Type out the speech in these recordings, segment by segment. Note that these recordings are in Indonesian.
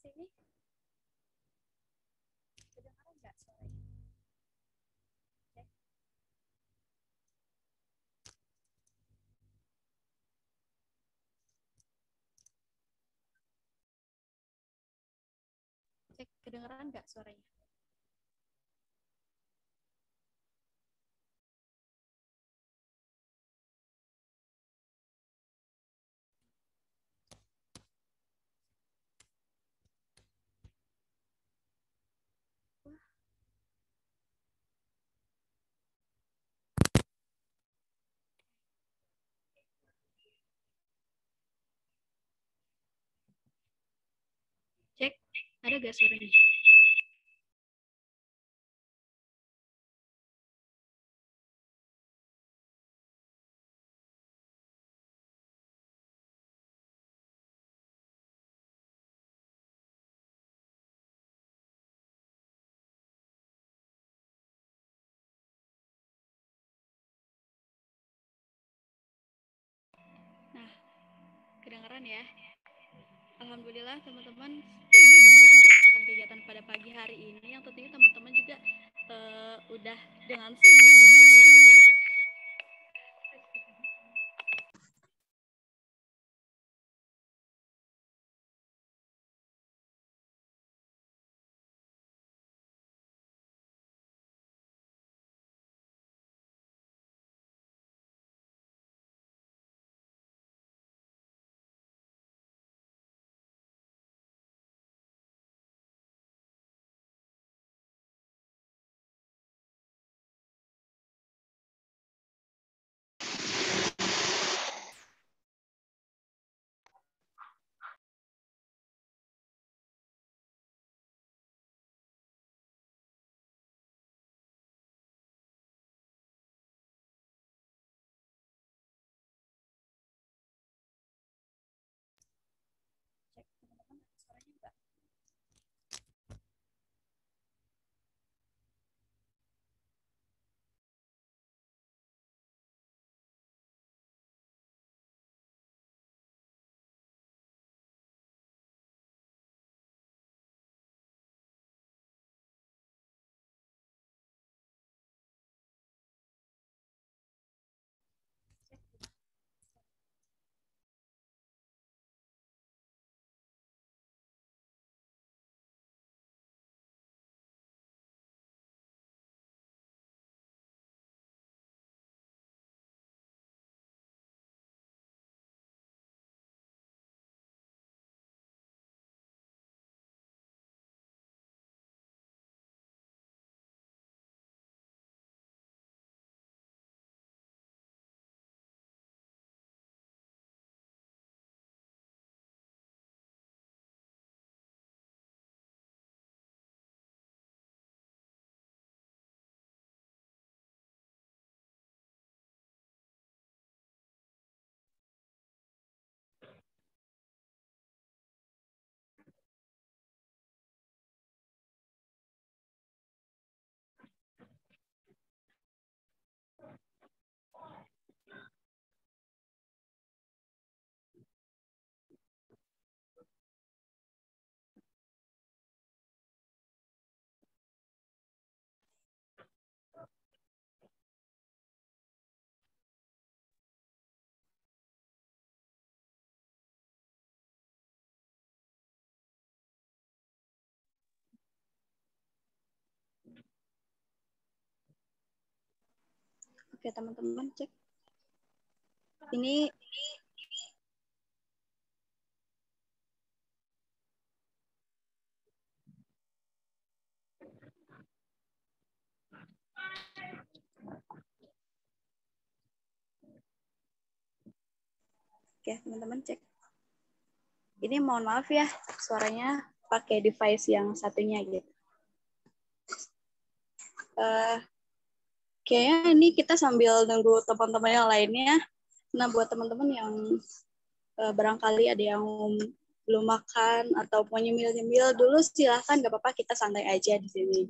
sini? Kedengaran nggak suaranya? Cek. Cek, kedengaran nggak suaranya? Wah, cek, ada nggak suaranya? Nah, kedengaran ya? Alhamdulillah teman-teman akan kegiatan pada pagi hari ini yang tentunya teman-teman juga udah dengan cek, teman-teman ada suaranya nggak? Cek. Oke teman-teman, cek. Ini oke teman-teman, cek. Ini mohon maaf ya, suaranya pakai device yang satunya gitu. Kayaknya ini kita sambil nunggu teman-teman yang lainnya. Nah, buat teman-teman yang barangkali ada yang belum makan atau mau nyemil-nyemil dulu, silahkan, nggak apa-apa, kita santai aja di sini.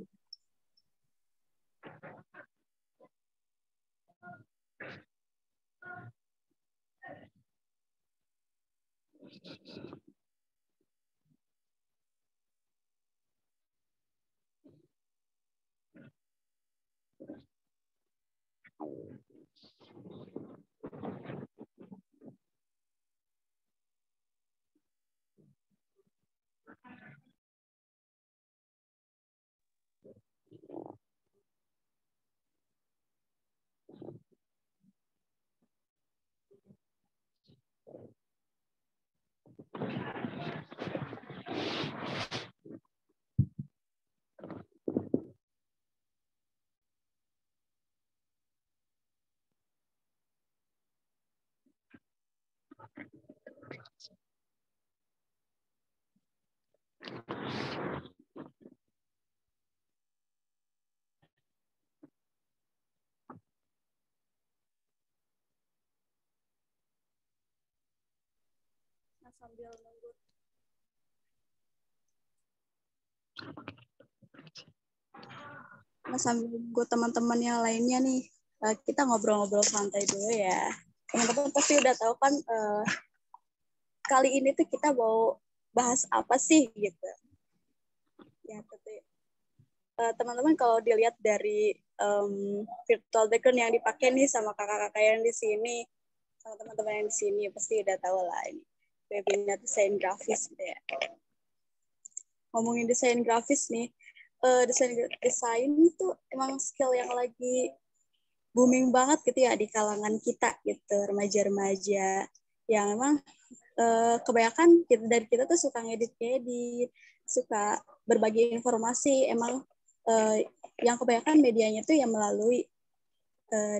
Nah, sambil nunggu teman-teman yang lainnya nih, kita ngobrol-ngobrol santai dulu ya. Teman-teman pasti udah tahu kan kali ini tuh kita mau bahas apa sih gitu. Ya, tapi teman-teman kalau dilihat dari virtual background yang dipakai nih sama kakak-kakak yang di sini, sama teman-teman yang di sini pasti udah tahu lah ini webinar desain grafis gitu ya. Ngomongin desain grafis nih, desain itu emang skill yang lagi booming banget gitu ya di kalangan kita gitu, remaja-remaja yang emang kebanyakan kita dari kita tuh suka ngedit-ngedit, suka berbagi informasi, emang yang kebanyakan medianya tuh yang melalui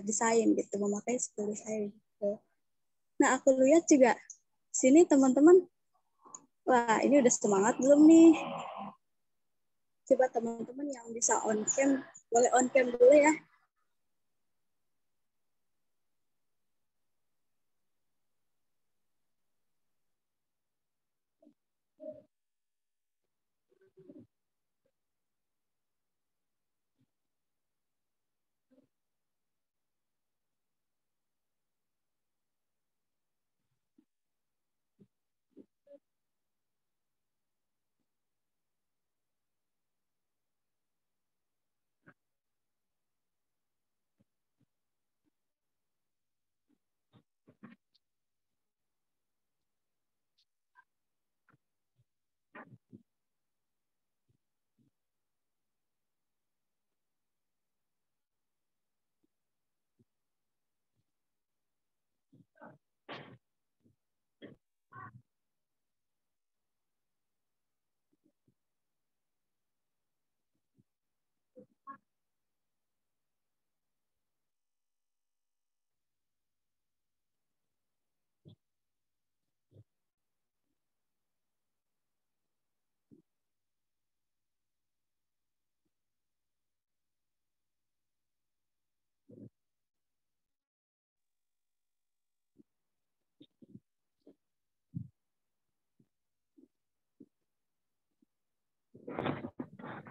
desain gitu, memakai skill desain gitu. Nah, aku lihat juga sini teman-teman, wah ini udah semangat belum nih? Coba teman-teman yang bisa on cam, boleh on cam dulu ya.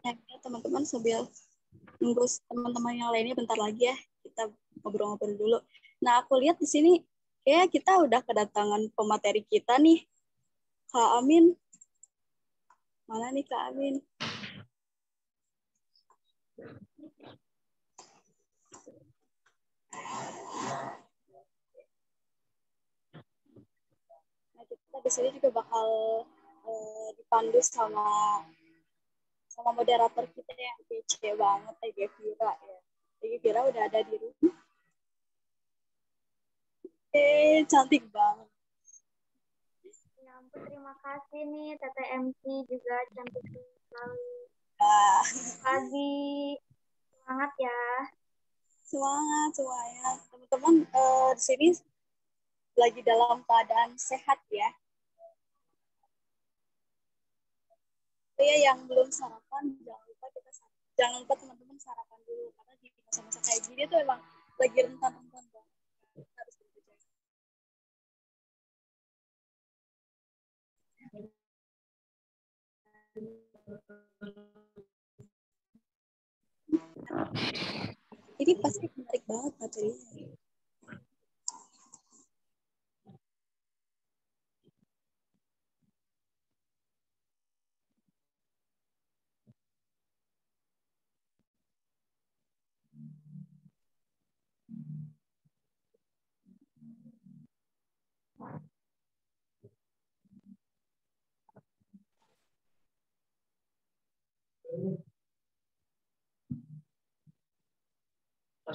Nah, teman-teman sambil nunggu teman-teman yang lainnya bentar lagi ya, kita ngobrol-ngobrol dulu. Nah, aku lihat di sini kayak kita udah kedatangan pemateri kita nih, Kak Amin. Mana nih Kak Amin? Nah, kita di sini juga bakal dipandu sama moderator kita yang kece banget, Ege Vira ya. Ege Vira udah ada di rumah. Cantik banget. Ya ampun, terima kasih nih TTMC juga cantik sekali. Pagi, semangat ya. Semangat semuanya. Teman-teman di sini lagi dalam keadaan sehat ya. Ya yang belum sarapan jangan lupa teman-teman sarapan dulu karena di masa-masa kayak gini tuh emang lagi rentan-rentan banget. Harus bekerja. Ini pasti menarik banget materinya.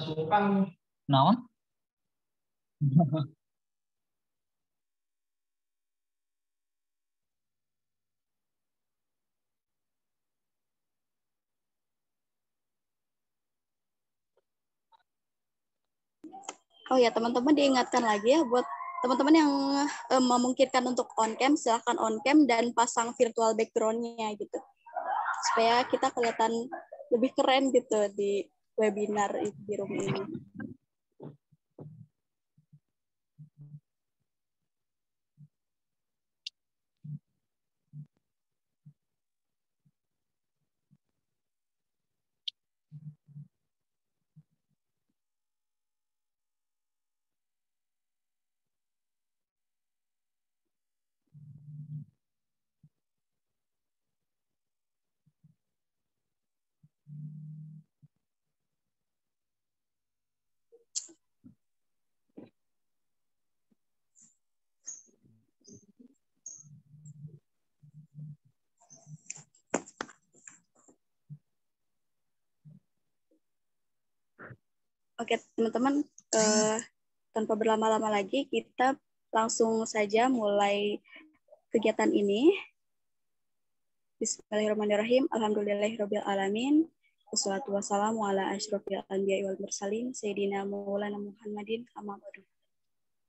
Naon? Oh ya, teman-teman diingatkan lagi ya buat teman-teman yang memungkinkan untuk on cam, silahkan on cam dan pasang virtual background-nya gitu. Supaya kita kelihatan lebih keren gitu di webinar di room ini. Oke, teman-teman, tanpa berlama-lama lagi, kita langsung saja mulai kegiatan ini. Bismillahirrahmanirrahim. Alhamdulillahirabbil alamin. Wassalatu wassalamu ala asyrofil anbiya'i wal mursalin sayyidina Maulana Muhammadin amma ba'du.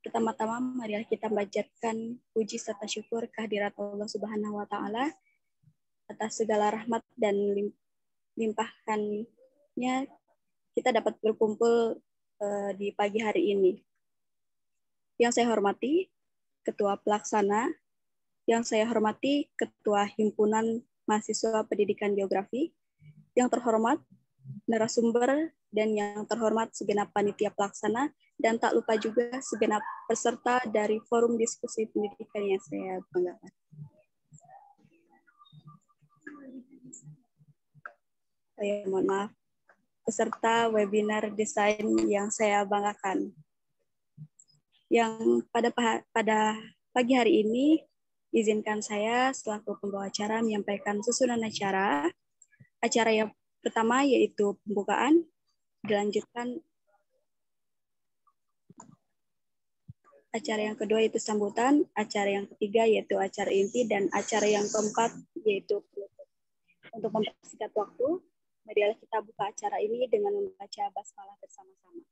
Pertama-tama marilah kita panjatkan puji serta syukur kehadirat Allah Subhanahu wa taala atas segala rahmat dan limpahkannya kita dapat berkumpul di pagi hari ini. Yang saya hormati Ketua Pelaksana, yang saya hormati Ketua Himpunan Mahasiswa Pendidikan Geografi, yang terhormat narasumber, dan yang terhormat segenap panitia pelaksana, dan tak lupa juga segenap peserta dari forum diskusi pendidikan yang saya banggakan. Mohon maaf, peserta webinar desain yang saya banggakan. Yang pada pagi hari ini, izinkan saya selaku pembawa acara menyampaikan susunan acara. Acara yang pertama yaitu pembukaan, dilanjutkan acara yang kedua yaitu sambutan, acara yang ketiga yaitu acara inti, dan acara yang keempat yaitu penutup. Untuk mempersingkat waktu, marilah kita buka acara ini dengan membaca basmalah bersama-sama.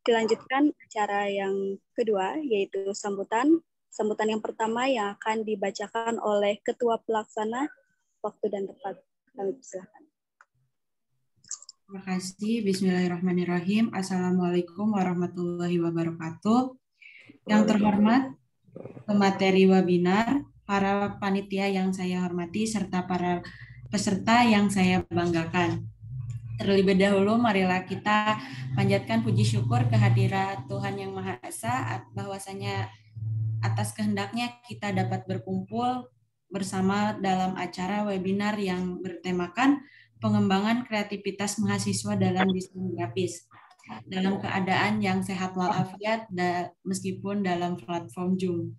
Dilanjutkan acara yang kedua, yaitu sambutan. Sambutan yang pertama yang akan dibacakan oleh Ketua Pelaksana. Waktu dan tempat kami persilakan. Terima kasih. Bismillahirrahmanirrahim. Assalamualaikum warahmatullahi wabarakatuh. Yang terhormat pemateri webinar, para panitia yang saya hormati, serta para peserta yang saya banggakan. Terlebih dahulu, marilah kita panjatkan puji syukur kehadirat Tuhan Yang Maha Esa, bahwasanya atas kehendaknya kita dapat berkumpul bersama dalam acara webinar yang bertemakan pengembangan kreativitas mahasiswa dalam desain grafis dalam keadaan yang sehat walafiat meskipun dalam platform Zoom.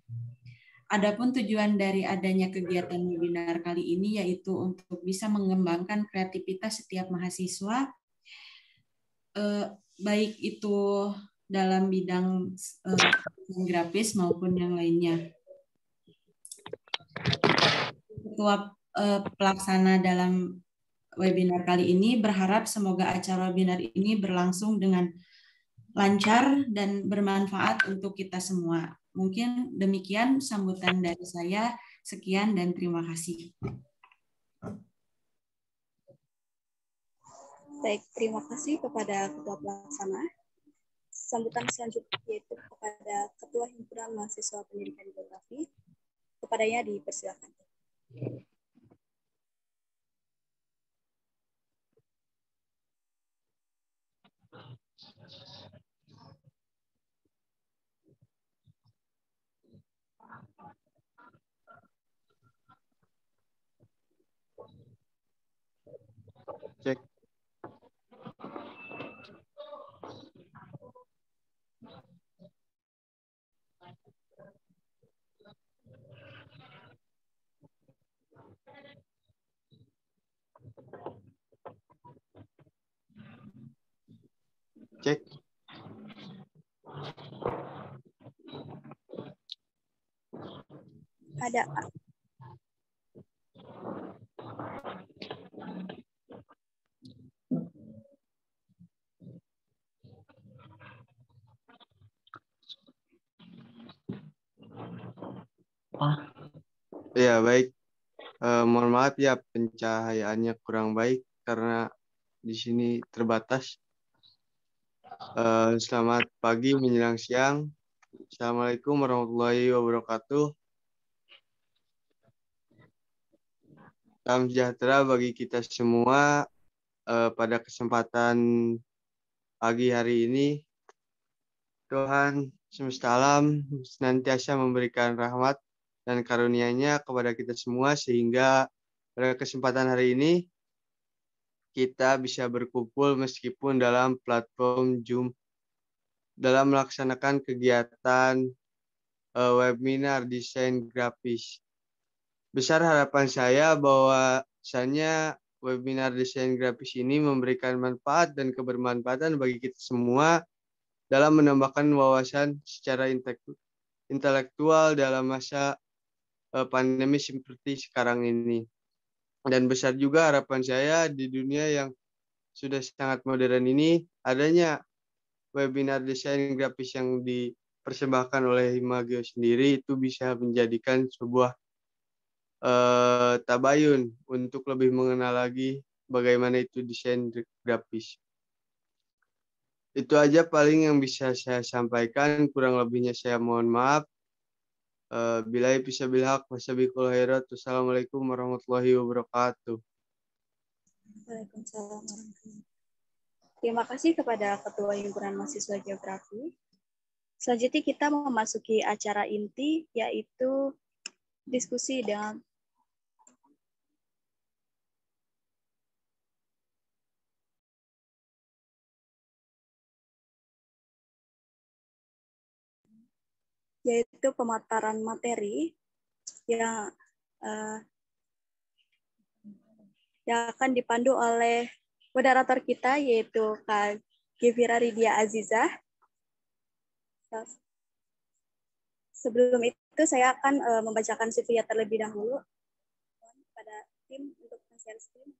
Adapun tujuan dari adanya kegiatan webinar kali ini yaitu untuk bisa mengembangkan kreativitas setiap mahasiswa, baik itu dalam bidang grafis maupun yang lainnya. Ketua pelaksana dalam webinar kali ini berharap semoga acara webinar ini berlangsung dengan lancar dan bermanfaat untuk kita semua. Mungkin demikian sambutan dari saya. Sekian dan terima kasih. Baik, terima kasih kepada Ketua Pelaksana. Sambutan selanjutnya yaitu kepada Ketua Himpunan Mahasiswa Pendidikan Geografi. Kepadanya dipersilakan. Cek. Cek. Ada, Kak. Ya, baik. Mohon maaf ya pencahayaannya kurang baik karena di sini terbatas. Selamat pagi menjelang siang. Assalamualaikum warahmatullahi wabarakatuh. Salam sejahtera bagi kita semua. Pada kesempatan pagi hari ini, Tuhan semesta alam senantiasa memberikan rahmat dan karunia-Nya kepada kita semua sehingga pada kesempatan hari ini kita bisa berkumpul meskipun dalam platform Zoom dalam melaksanakan kegiatan webinar desain grafis. Besar harapan saya bahwasannya webinar desain grafis ini memberikan manfaat dan kebermanfaatan bagi kita semua dalam menambahkan wawasan secara intelektual dalam masa pandemi seperti sekarang ini. Dan besar juga harapan saya di dunia yang sudah sangat modern ini, adanya webinar desain grafis yang dipersembahkan oleh Himagio sendiri itu bisa menjadikan sebuah tabayun untuk lebih mengenal lagi bagaimana itu desain grafis. Itu aja paling yang bisa saya sampaikan, kurang lebihnya saya mohon maaf. Billahi fissabil haq wasabiqul khairat. Wassalamualaikum warahmatullahi wabarakatuh. Waalaikumsalam warahmatullahi wabarakatuh. Terima kasih kepada Ketua Himpunan Mahasiswa Geografi. Selanjutnya kita memasuki acara inti, yaitu diskusi dengan yaitu pemaparan materi yang akan dipandu oleh moderator kita, yaitu Kak Gevira Ridia Azizah. Sebelum itu, saya akan membacakan CV terlebih dahulu pada tim untuk share screen.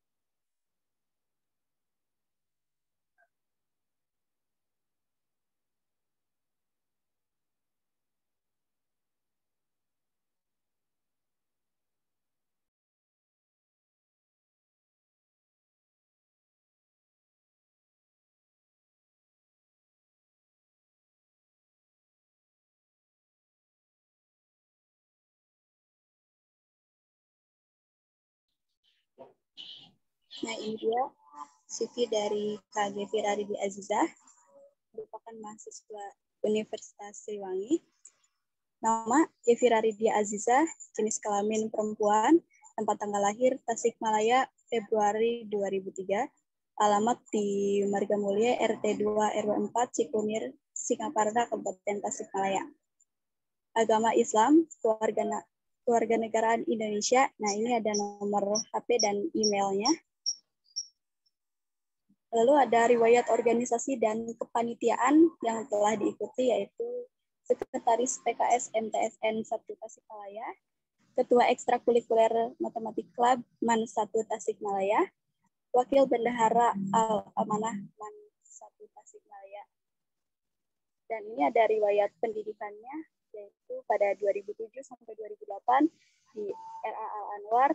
Nah, ini dia CV dari Kak Gevira Ridia Azizah, merupakan mahasiswa Universitas Siliwangi. Nama Gevira Ridia Azizah, jenis kelamin perempuan, tempat tanggal lahir Tasikmalaya Februari 2003, alamat di Margamulya RT 2 RW 4 Cikunir, Singaparna, Kabupaten Tasikmalaya. Agama Islam, kewarganegaraan Indonesia. Nah, ini ada nomor HP dan emailnya. Lalu ada riwayat organisasi dan kepanitiaan yang telah diikuti, yaitu Sekretaris PKS MTSN 1 Tasikmalaya, Ketua Ekstrakurikuler Matematik Club MAN 1 Tasikmalaya, Wakil Bendahara Al-Amanah MAN 1 Tasikmalaya. Dan ini ada riwayat pendidikannya, yaitu pada 2007 sampai 2008 di RA Al-Anwar,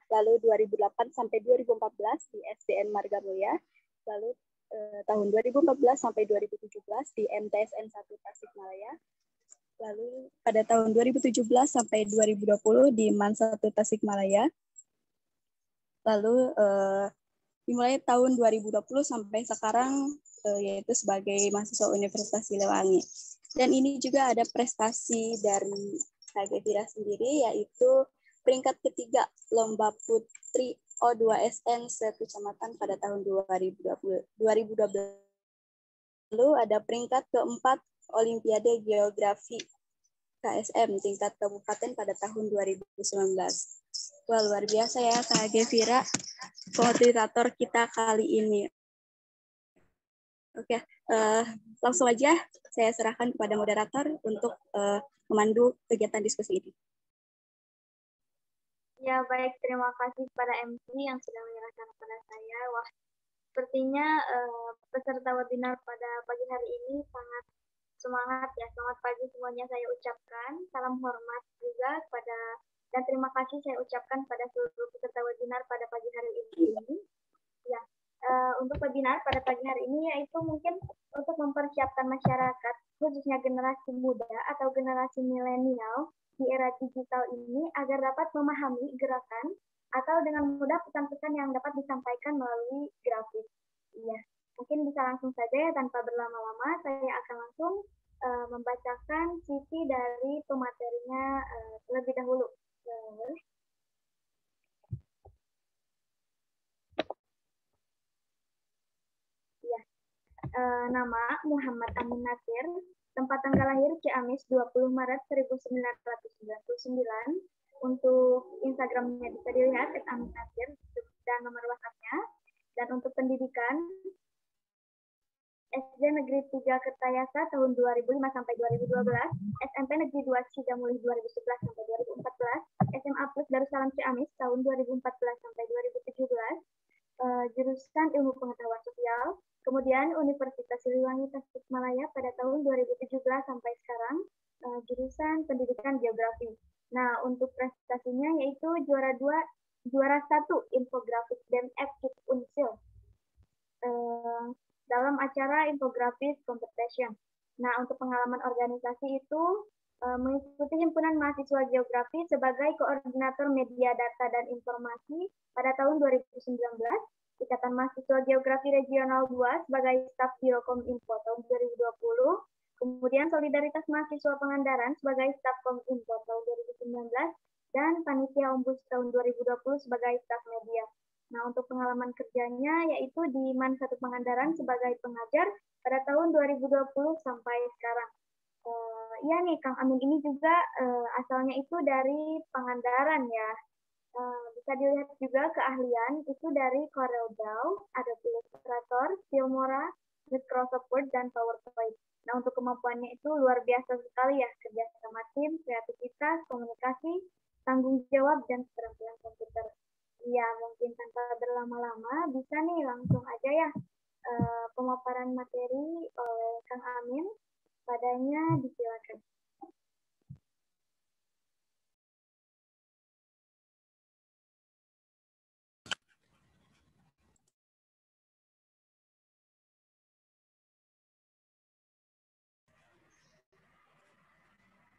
lalu 2008 sampai 2014 di SDN Margamulya, lalu tahun 2014 sampai 2017 di MTSN 1 Tasikmalaya, lalu pada tahun 2017 sampai 2020 di MAN 1 Tasikmalaya, lalu dimulai tahun 2020 sampai sekarang yaitu sebagai mahasiswa Universitas Siliwangi. Dan ini juga ada prestasi dari Kak Gevira sendiri, yaitu peringkat ketiga Lomba Putri O2SN se-Kecamatan pada tahun 2012. Lalu ada peringkat keempat Olimpiade Geografi KSM tingkat kabupaten pada tahun 2019. Wah, luar biasa ya Kak Gevira, moderator kita kali ini. Oke, langsung aja saya serahkan kepada moderator untuk memandu kegiatan diskusi ini. Ya, baik. Terima kasih kepada MC yang sudah menyerahkan kepada saya. Wah, sepertinya peserta webinar pada pagi hari ini sangat semangat ya. Selamat pagi semuanya saya ucapkan. Salam hormat juga kepada dan terima kasih saya ucapkan pada seluruh peserta webinar pada pagi hari ini. Ya, untuk webinar pada pagi hari ini yaitu mungkin untuk mempersiapkan masyarakat, khususnya generasi muda atau generasi milenial di era digital ini agar dapat memahami gerakan atau dengan mudah pesan-pesan yang dapat disampaikan melalui grafis. Iya, mungkin bisa langsung saja ya tanpa berlama-lama. Saya akan langsung membacakan sisi dari pematerinya terlebih dahulu. Ya, nama Muhammad Amin Nasir, tempat tanggal lahir Ciamis 20 Maret 1999. Untuk Instagramnya bisa dilihat @Amin Nasir dan nomor WhatsApp-nya. Dan untuk pendidikan SD Negeri 3 Kertayasa tahun 2005 sampai 2012, SMP Negeri 2 Cigamulih 2011 sampai 2014, SMA Plus Darussalam Ciamis tahun 2014 sampai 2017, jurusan Ilmu Pengetahuan Sosial, kemudian Universitas Siliwangi Tasikmalaya pada tahun 2017 sampai sekarang, jurusan Pendidikan Geografi. Nah, untuk prestasinya yaitu juara 1 infografis dan Epkit Unsil dalam acara infografis competition. Nah, untuk pengalaman organisasi itu mengikuti himpunan mahasiswa geografi sebagai koordinator media data dan informasi pada tahun 2019, Ikatan Mahasiswa Geografi Regional 2 sebagai staf Biro Kominfo tahun 2020, kemudian Solidaritas Mahasiswa Pangandaran sebagai staf Kominfo tahun 2019, dan Panitia Ombus tahun 2020 sebagai staf media. Nah, untuk pengalaman kerjanya yaitu di MAN 1 Pangandaran sebagai pengajar pada tahun 2020 sampai sekarang. Iya nih, Kang Amin ini juga asalnya itu dari Pangandaran ya. Bisa dilihat juga keahlian itu dari CorelDRAW, Adobe Illustrator, Filmora, Microsoft Word, dan PowerPoint. Nah, untuk kemampuannya itu luar biasa sekali ya, kerja sama tim, kreativitas, komunikasi, tanggung jawab, dan keterampilan komputer. Ya, mungkin tanpa berlama-lama, bisa nih langsung aja ya pemaparan materi oleh Kang Amin. Padanya disilakan.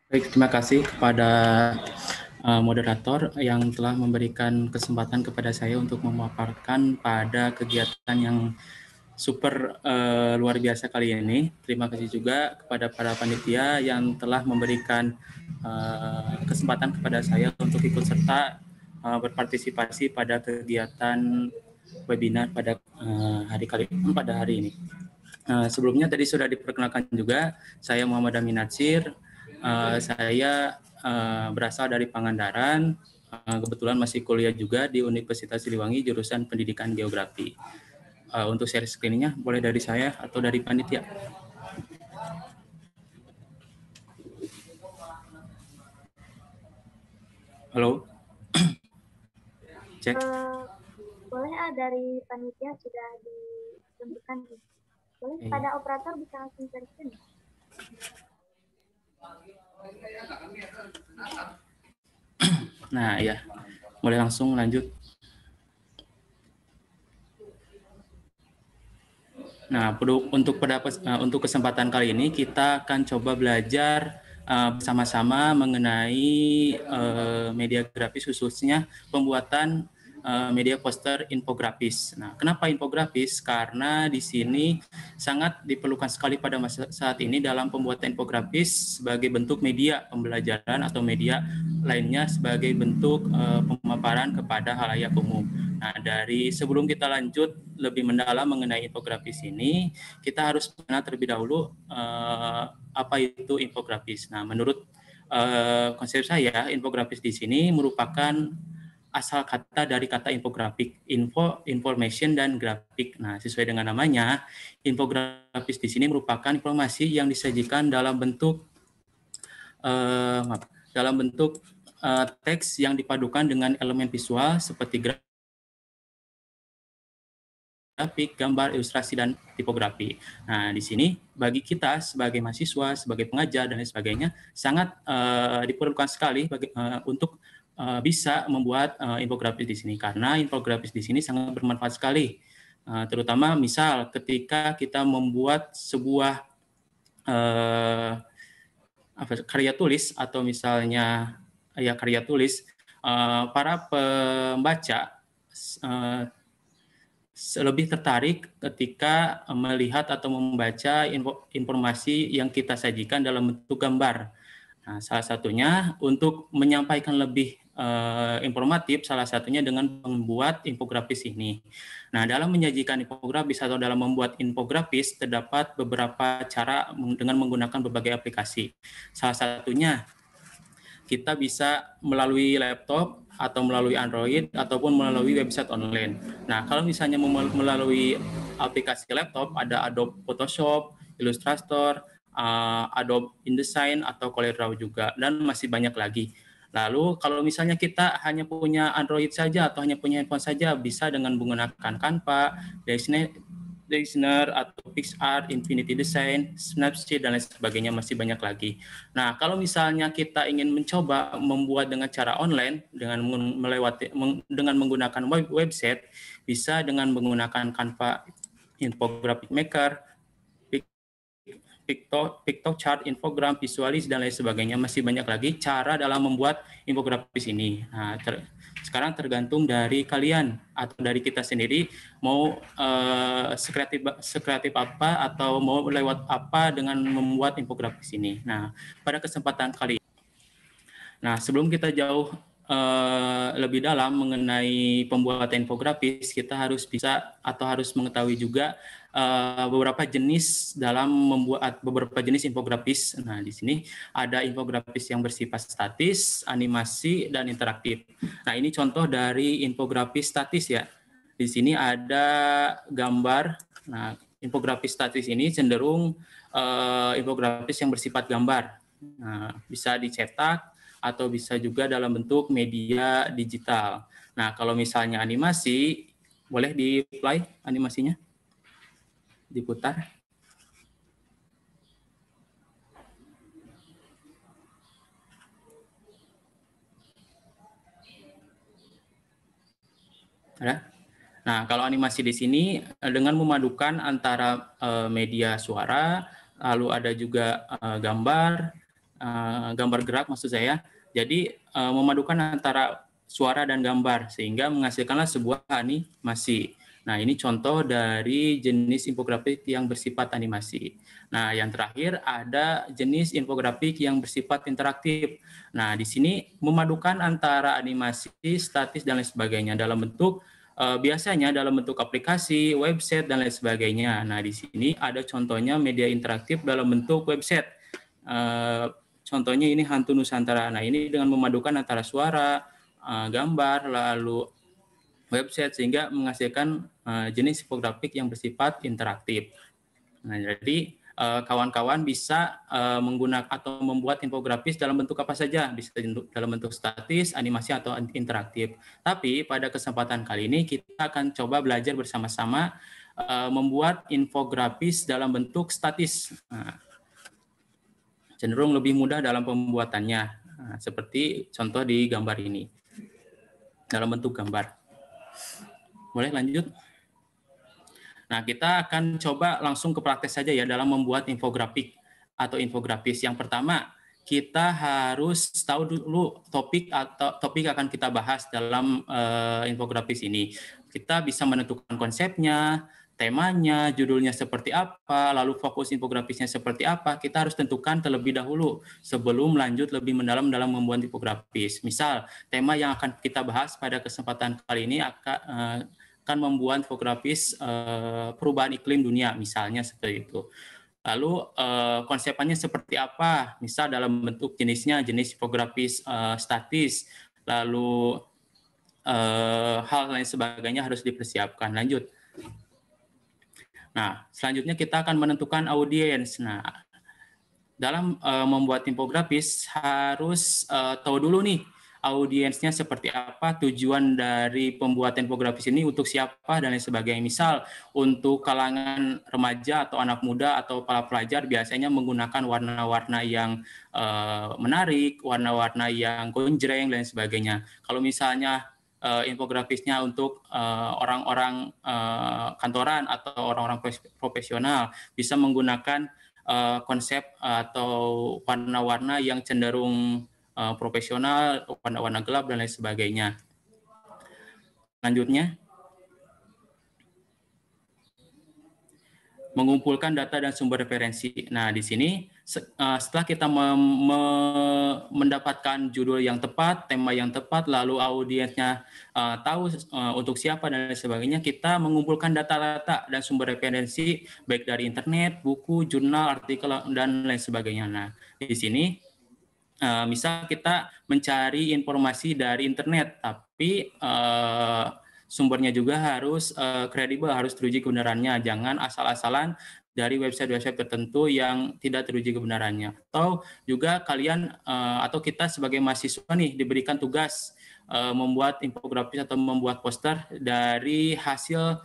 Baik, terima kasih kepada moderator yang telah memberikan kesempatan kepada saya untuk memaparkan pada kegiatan yang super luar biasa kali ini. Terima kasih juga kepada para panitia yang telah memberikan kesempatan kepada saya untuk ikut serta berpartisipasi pada kegiatan webinar pada hari ini. Sebelumnya tadi sudah diperkenalkan juga, saya Muhammad Amin Nasir. Saya berasal dari Pangandaran, kebetulan masih kuliah juga di Universitas Siliwangi jurusan Pendidikan Geografi. Untuk share screen-nya boleh dari saya atau dari panitia? Halo? Cek. Boleh dari panitia sudah ditentukan. Boleh pada operator bisa langsung share screen. Nah, ya. Boleh langsung lanjut. Nah, untuk kesempatan kali ini kita akan coba belajar bersama-sama mengenai media grafis, khususnya pembuatan media poster infografis. Nah, kenapa infografis? Karena di sini sangat diperlukan sekali pada masa saat ini dalam pembuatan infografis sebagai bentuk media pembelajaran atau media lainnya sebagai bentuk pemaparan kepada halayak umum. Nah, dari sebelum kita lanjut lebih mendalam mengenai infografis ini, kita harus mengenal terlebih dahulu apa itu infografis. Nah, menurut konsep saya, infografis di sini merupakan asal kata dari kata infografik, info, information, dan grafik. Nah, sesuai dengan namanya, infografis di sini merupakan informasi yang disajikan dalam bentuk teks yang dipadukan dengan elemen visual seperti grafik, gambar, ilustrasi, dan tipografi. Nah, di sini bagi kita sebagai mahasiswa, sebagai pengajar, dan lain sebagainya, sangat diperlukan sekali untuk bisa membuat infografis di sini. Karena infografis di sini sangat bermanfaat sekali. Terutama misal ketika kita membuat sebuah karya tulis, atau misalnya ya karya tulis, para pembaca lebih tertarik ketika melihat atau membaca informasi yang kita sajikan dalam bentuk gambar. Nah, salah satunya untuk menyampaikan lebih informatif, salah satunya dengan membuat infografis ini. Nah, dalam menyajikan infografis atau dalam membuat infografis terdapat beberapa cara dengan menggunakan berbagai aplikasi. Salah satunya kita bisa melalui laptop atau melalui Android ataupun melalui website online. Nah, kalau misalnya melalui aplikasi laptop ada Adobe Photoshop, Illustrator, Adobe InDesign atau CorelDRAW juga, dan masih banyak lagi. Lalu kalau misalnya kita hanya punya Android saja atau hanya punya handphone saja, bisa dengan menggunakan Canva, Designer atau PixArt, Infinity Design, Snapseed, dan lain sebagainya, masih banyak lagi. Nah, kalau misalnya kita ingin mencoba membuat dengan cara online, dengan menggunakan website, bisa dengan menggunakan Canva, Infographic Maker, PictoChart, Infogram, Visualis, dan lain sebagainya. Masih banyak lagi cara dalam membuat infografis ini. Nah, sekarang tergantung dari kalian atau dari kita sendiri mau sekreatif apa atau mau lewat apa dengan membuat infografis ini. Nah, pada kesempatan kali ini, nah sebelum kita jauh lebih dalam mengenai pembuatan infografis, kita harus bisa atau harus mengetahui juga beberapa jenis dalam membuat beberapa jenis infografis. Nah, di sini ada infografis yang bersifat statis, animasi, dan interaktif. Nah, ini contoh dari infografis statis ya. Di sini ada gambar. Nah, infografis statis ini cenderung infografis yang bersifat gambar. Nah, bisa dicetak atau bisa juga dalam bentuk media digital. Nah, kalau misalnya animasi, boleh di-play animasinya? Diputar. Ada? Nah, kalau animasi di sini dengan memadukan antara media suara, lalu ada juga gambar gerak maksud saya. Jadi memadukan antara suara dan gambar sehingga menghasilkanlah sebuah animasi. Nah, ini contoh dari jenis infografik yang bersifat animasi. Nah, yang terakhir ada jenis infografik yang bersifat interaktif. Nah, di sini memadukan antara animasi, statis, dan lain sebagainya dalam bentuk biasanya dalam bentuk aplikasi, website, dan lain sebagainya. Nah, di sini ada contohnya media interaktif dalam bentuk website. Contohnya ini Hantu Nusantara. Nah, ini dengan memadukan antara suara, gambar, lalu website, sehingga menghasilkan jenis infografik yang bersifat interaktif. Nah, jadi kawan-kawan bisa menggunakan atau membuat infografis dalam bentuk apa saja, bisa dalam bentuk statis, animasi, atau interaktif. Tapi pada kesempatan kali ini kita akan coba belajar bersama-sama membuat infografis dalam bentuk statis. Nah, cenderung lebih mudah dalam pembuatannya, seperti contoh di gambar ini, dalam bentuk gambar. Boleh lanjut? Nah, kita akan coba langsung ke praktek saja ya dalam membuat infografik atau infografis. Yang pertama, kita harus tahu dulu topik akan kita bahas dalam infografis ini. Kita bisa menentukan konsepnya, temanya, judulnya seperti apa, lalu fokus infografisnya seperti apa. Kita harus tentukan terlebih dahulu sebelum lanjut lebih mendalam dalam membuat infografis. Misal, tema yang akan kita bahas pada kesempatan kali ini akan membuat infografis perubahan iklim dunia, misalnya seperti itu. Lalu konsepannya seperti apa? Misal dalam bentuk jenisnya, jenis infografis statis, lalu hal lain sebagainya harus dipersiapkan. Lanjut. Nah, selanjutnya kita akan menentukan audiens. Nah, dalam membuat infografis harus tahu dulu nih audiensnya seperti apa, tujuan dari pembuat infografis ini untuk siapa dan lain sebagainya. Misal untuk kalangan remaja atau anak muda atau para pelajar biasanya menggunakan warna-warna yang menarik, warna-warna yang gonjreng dan lain sebagainya. Kalau misalnya infografisnya untuk orang-orang kantoran atau orang-orang profesional bisa menggunakan konsep atau warna-warna yang cenderung profesional, warna-warna gelap dan lain sebagainya. Selanjutnya, mengumpulkan data dan sumber referensi. Nah, di sini setelah kita mendapatkan judul yang tepat, tema yang tepat, lalu audiensnya tahu untuk siapa dan lain sebagainya, kita mengumpulkan data-data dan sumber referensi baik dari internet, buku, jurnal, artikel dan lain sebagainya. Nah, di sini misal kita mencari informasi dari internet, tapi sumbernya juga harus kredibel, harus teruji kebenarannya. Jangan asal-asalan dari website-website tertentu yang tidak teruji kebenarannya. Atau juga kalian atau kita sebagai mahasiswa nih diberikan tugas membuat infografis atau membuat poster dari hasil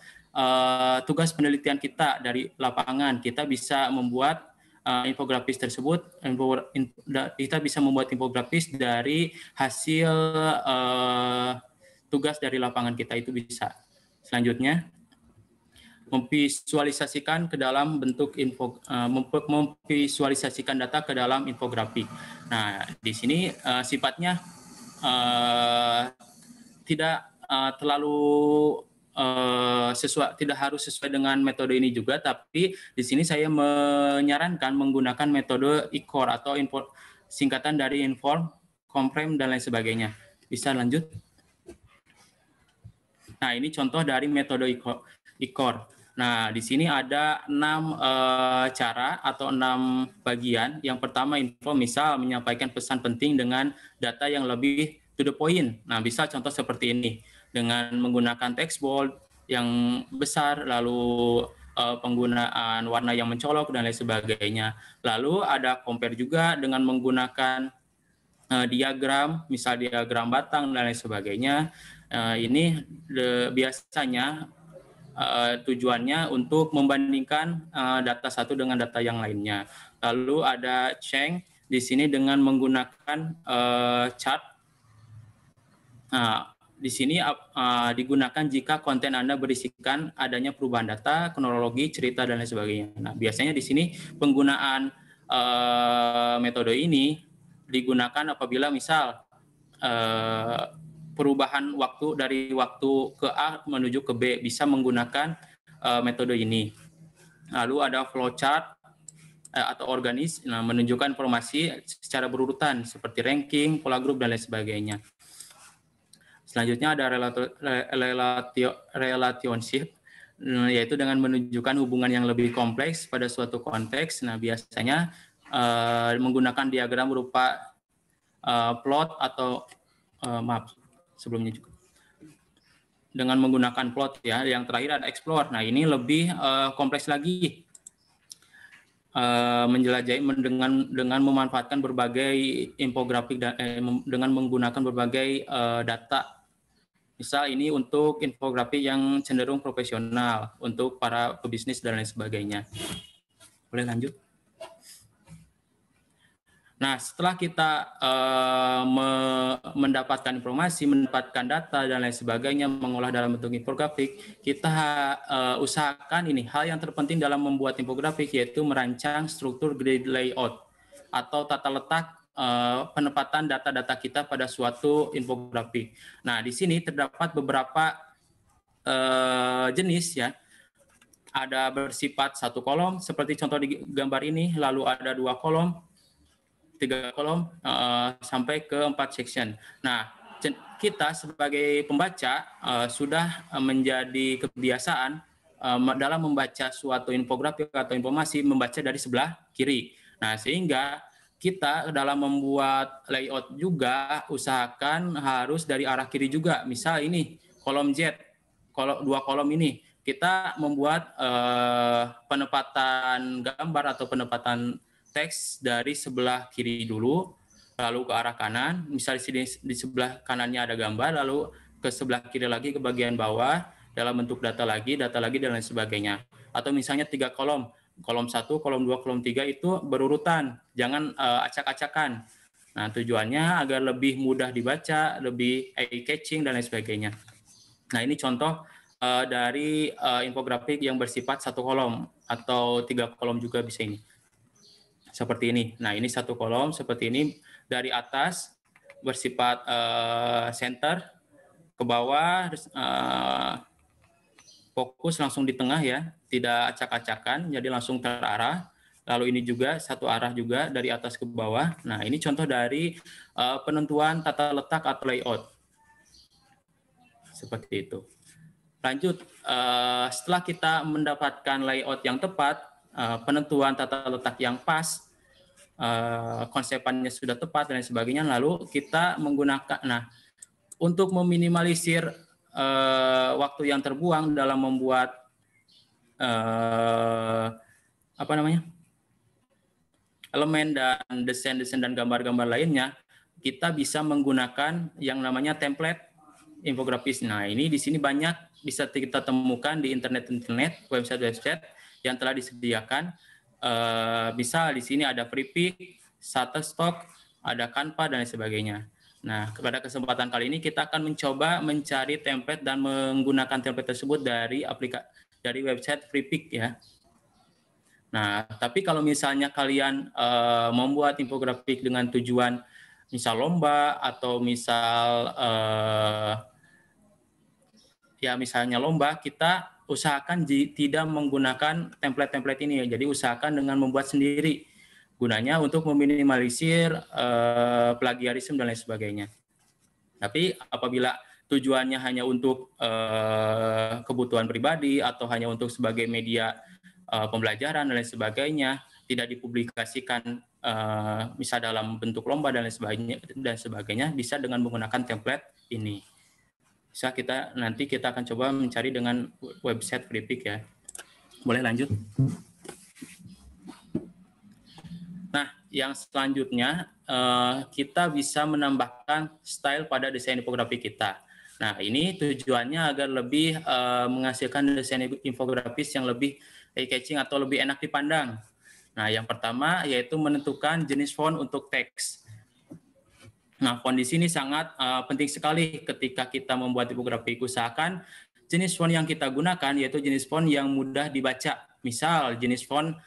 tugas penelitian kita dari lapangan. Kita bisa membuat infografis tersebut, kita bisa membuat infografis dari hasil tugas dari lapangan kita, itu bisa. Selanjutnya, memvisualisasikan ke dalam bentuk memvisualisasikan data ke dalam infografik. Nah, di sini sifatnya tidak terlalu tidak harus sesuai dengan metode ini juga, tapi di sini saya menyarankan menggunakan metode ICOR atau singkatan dari Inform, Comprehend, dan lain sebagainya. Bisa lanjut? Nah, ini contoh dari metode ICOR. Nah, di sini ada 6 cara atau 6 bagian. Yang pertama, info, misal menyampaikan pesan penting dengan data yang lebih to the point. Nah, bisa contoh seperti ini. Dengan menggunakan text bold yang besar, lalu penggunaan warna yang mencolok, dan lain sebagainya. Lalu ada compare juga dengan menggunakan diagram, misal diagram batang, dan lain sebagainya. Ini biasanya tujuannya untuk membandingkan data satu dengan data yang lainnya. Lalu ada change di sini dengan menggunakan chart. Nah, di sini digunakan jika konten Anda berisikan adanya perubahan data, kronologi, cerita, dan lain sebagainya. Nah, biasanya di sini penggunaan metode ini digunakan apabila misal perubahan waktu dari waktu ke A menuju ke B, bisa menggunakan metode ini. Lalu ada flowchart atau organis, menunjukkan informasi secara berurutan seperti ranking, pola grup, dan lain sebagainya. Selanjutnya ada relationship, yaitu dengan menunjukkan hubungan yang lebih kompleks pada suatu konteks. Nah, biasanya menggunakan diagram berupa plot atau maaf, sebelumnya juga dengan menggunakan plot ya. Yang terakhir ada explore. Nah, ini lebih kompleks lagi, menjelajahi dengan memanfaatkan berbagai infografik dengan menggunakan berbagai data. Misal ini untuk infografik yang cenderung profesional untuk para pebisnis dan lain sebagainya. Boleh lanjut? Nah, setelah kita mendapatkan informasi, mendapatkan data, dan lain sebagainya, mengolah dalam bentuk infografik, kita usahakan ini, hal yang terpenting dalam membuat infografik, yaitu merancang struktur grid layout, atau tata letak penempatan data-data kita pada suatu infografik. Nah, di sini terdapat beberapa jenis ya. Ada bersifat satu kolom, seperti contoh di gambar ini, lalu ada 2 kolom, 3 kolom, sampai ke 4 section. Nah, kita sebagai pembaca sudah menjadi kebiasaan dalam membaca suatu infografik atau informasi, membaca dari sebelah kiri. Nah, sehingga kita dalam membuat layout juga usahakan harus dari arah kiri juga. Misal ini kolom Z, dua kolom ini kita membuat penempatan gambar atau penempatan teks dari sebelah kiri dulu, lalu ke arah kanan. Misal di sini di sebelah kanannya ada gambar, lalu ke sebelah kiri lagi ke bagian bawah dalam bentuk data lagi dan lain sebagainya. Atau misalnya 3 kolom. Kolom 1, kolom 2, kolom 3 itu berurutan, jangan acak-acakan. Nah, tujuannya agar lebih mudah dibaca, lebih eye-catching, dan lain sebagainya. Nah, ini contoh dari infografik yang bersifat 1 kolom, atau 3 kolom juga bisa ini. Seperti ini. Nah, ini 1 kolom, seperti ini. Dari atas, bersifat center, ke bawah, fokus langsung di tengah ya, tidak acak-acakan, jadi langsung terarah. Lalu ini juga satu arah juga dari atas ke bawah. Nah, ini contoh dari penentuan tata letak atau layout. Seperti itu. Lanjut, setelah kita mendapatkan layout yang tepat, penentuan tata letak yang pas, konsepannya sudah tepat dan sebagainya, lalu kita menggunakan, nah, untuk meminimalisir waktu yang terbuang dalam membuat elemen dan desain-desain dan gambar-gambar lainnya, kita bisa menggunakan yang namanya template infografis. Nah, ini di sini banyak bisa kita temukan di internet, website-website yang telah disediakan. Misal di sini ada Freepik, Shutterstock, ada Canva, dan sebagainya. Nah, pada kesempatan kali ini kita akan mencoba mencari template dan menggunakan template tersebut dari website Freepik ya. Nah, tapi kalau misalnya kalian membuat infografik dengan tujuan misal lomba atau misal ya misalnya lomba, kita usahakan tidak menggunakan template-template ini ya. Jadi usahakan dengan membuat sendiri. Gunanya untuk meminimalisir plagiarisme dan lain sebagainya. Tapi apabila tujuannya hanya untuk kebutuhan pribadi atau hanya untuk sebagai media pembelajaran dan lain sebagainya, tidak dipublikasikan misal dalam bentuk lomba dan lain sebagainya, bisa dengan menggunakan template ini. Bisa nanti kita akan coba mencari dengan website Freepik ya. Boleh lanjut? Nah, yang selanjutnya kita bisa menambahkan style pada desain infografik kita. Nah, ini tujuannya agar lebih menghasilkan desain infografis yang lebih eye-catching atau lebih enak dipandang. Nah, yang pertama yaitu menentukan jenis font untuk teks. Nah, font di sini sangat penting sekali ketika kita membuat infografik. Usahakan jenis font yang kita gunakan yaitu jenis font yang mudah dibaca. Misal jenis font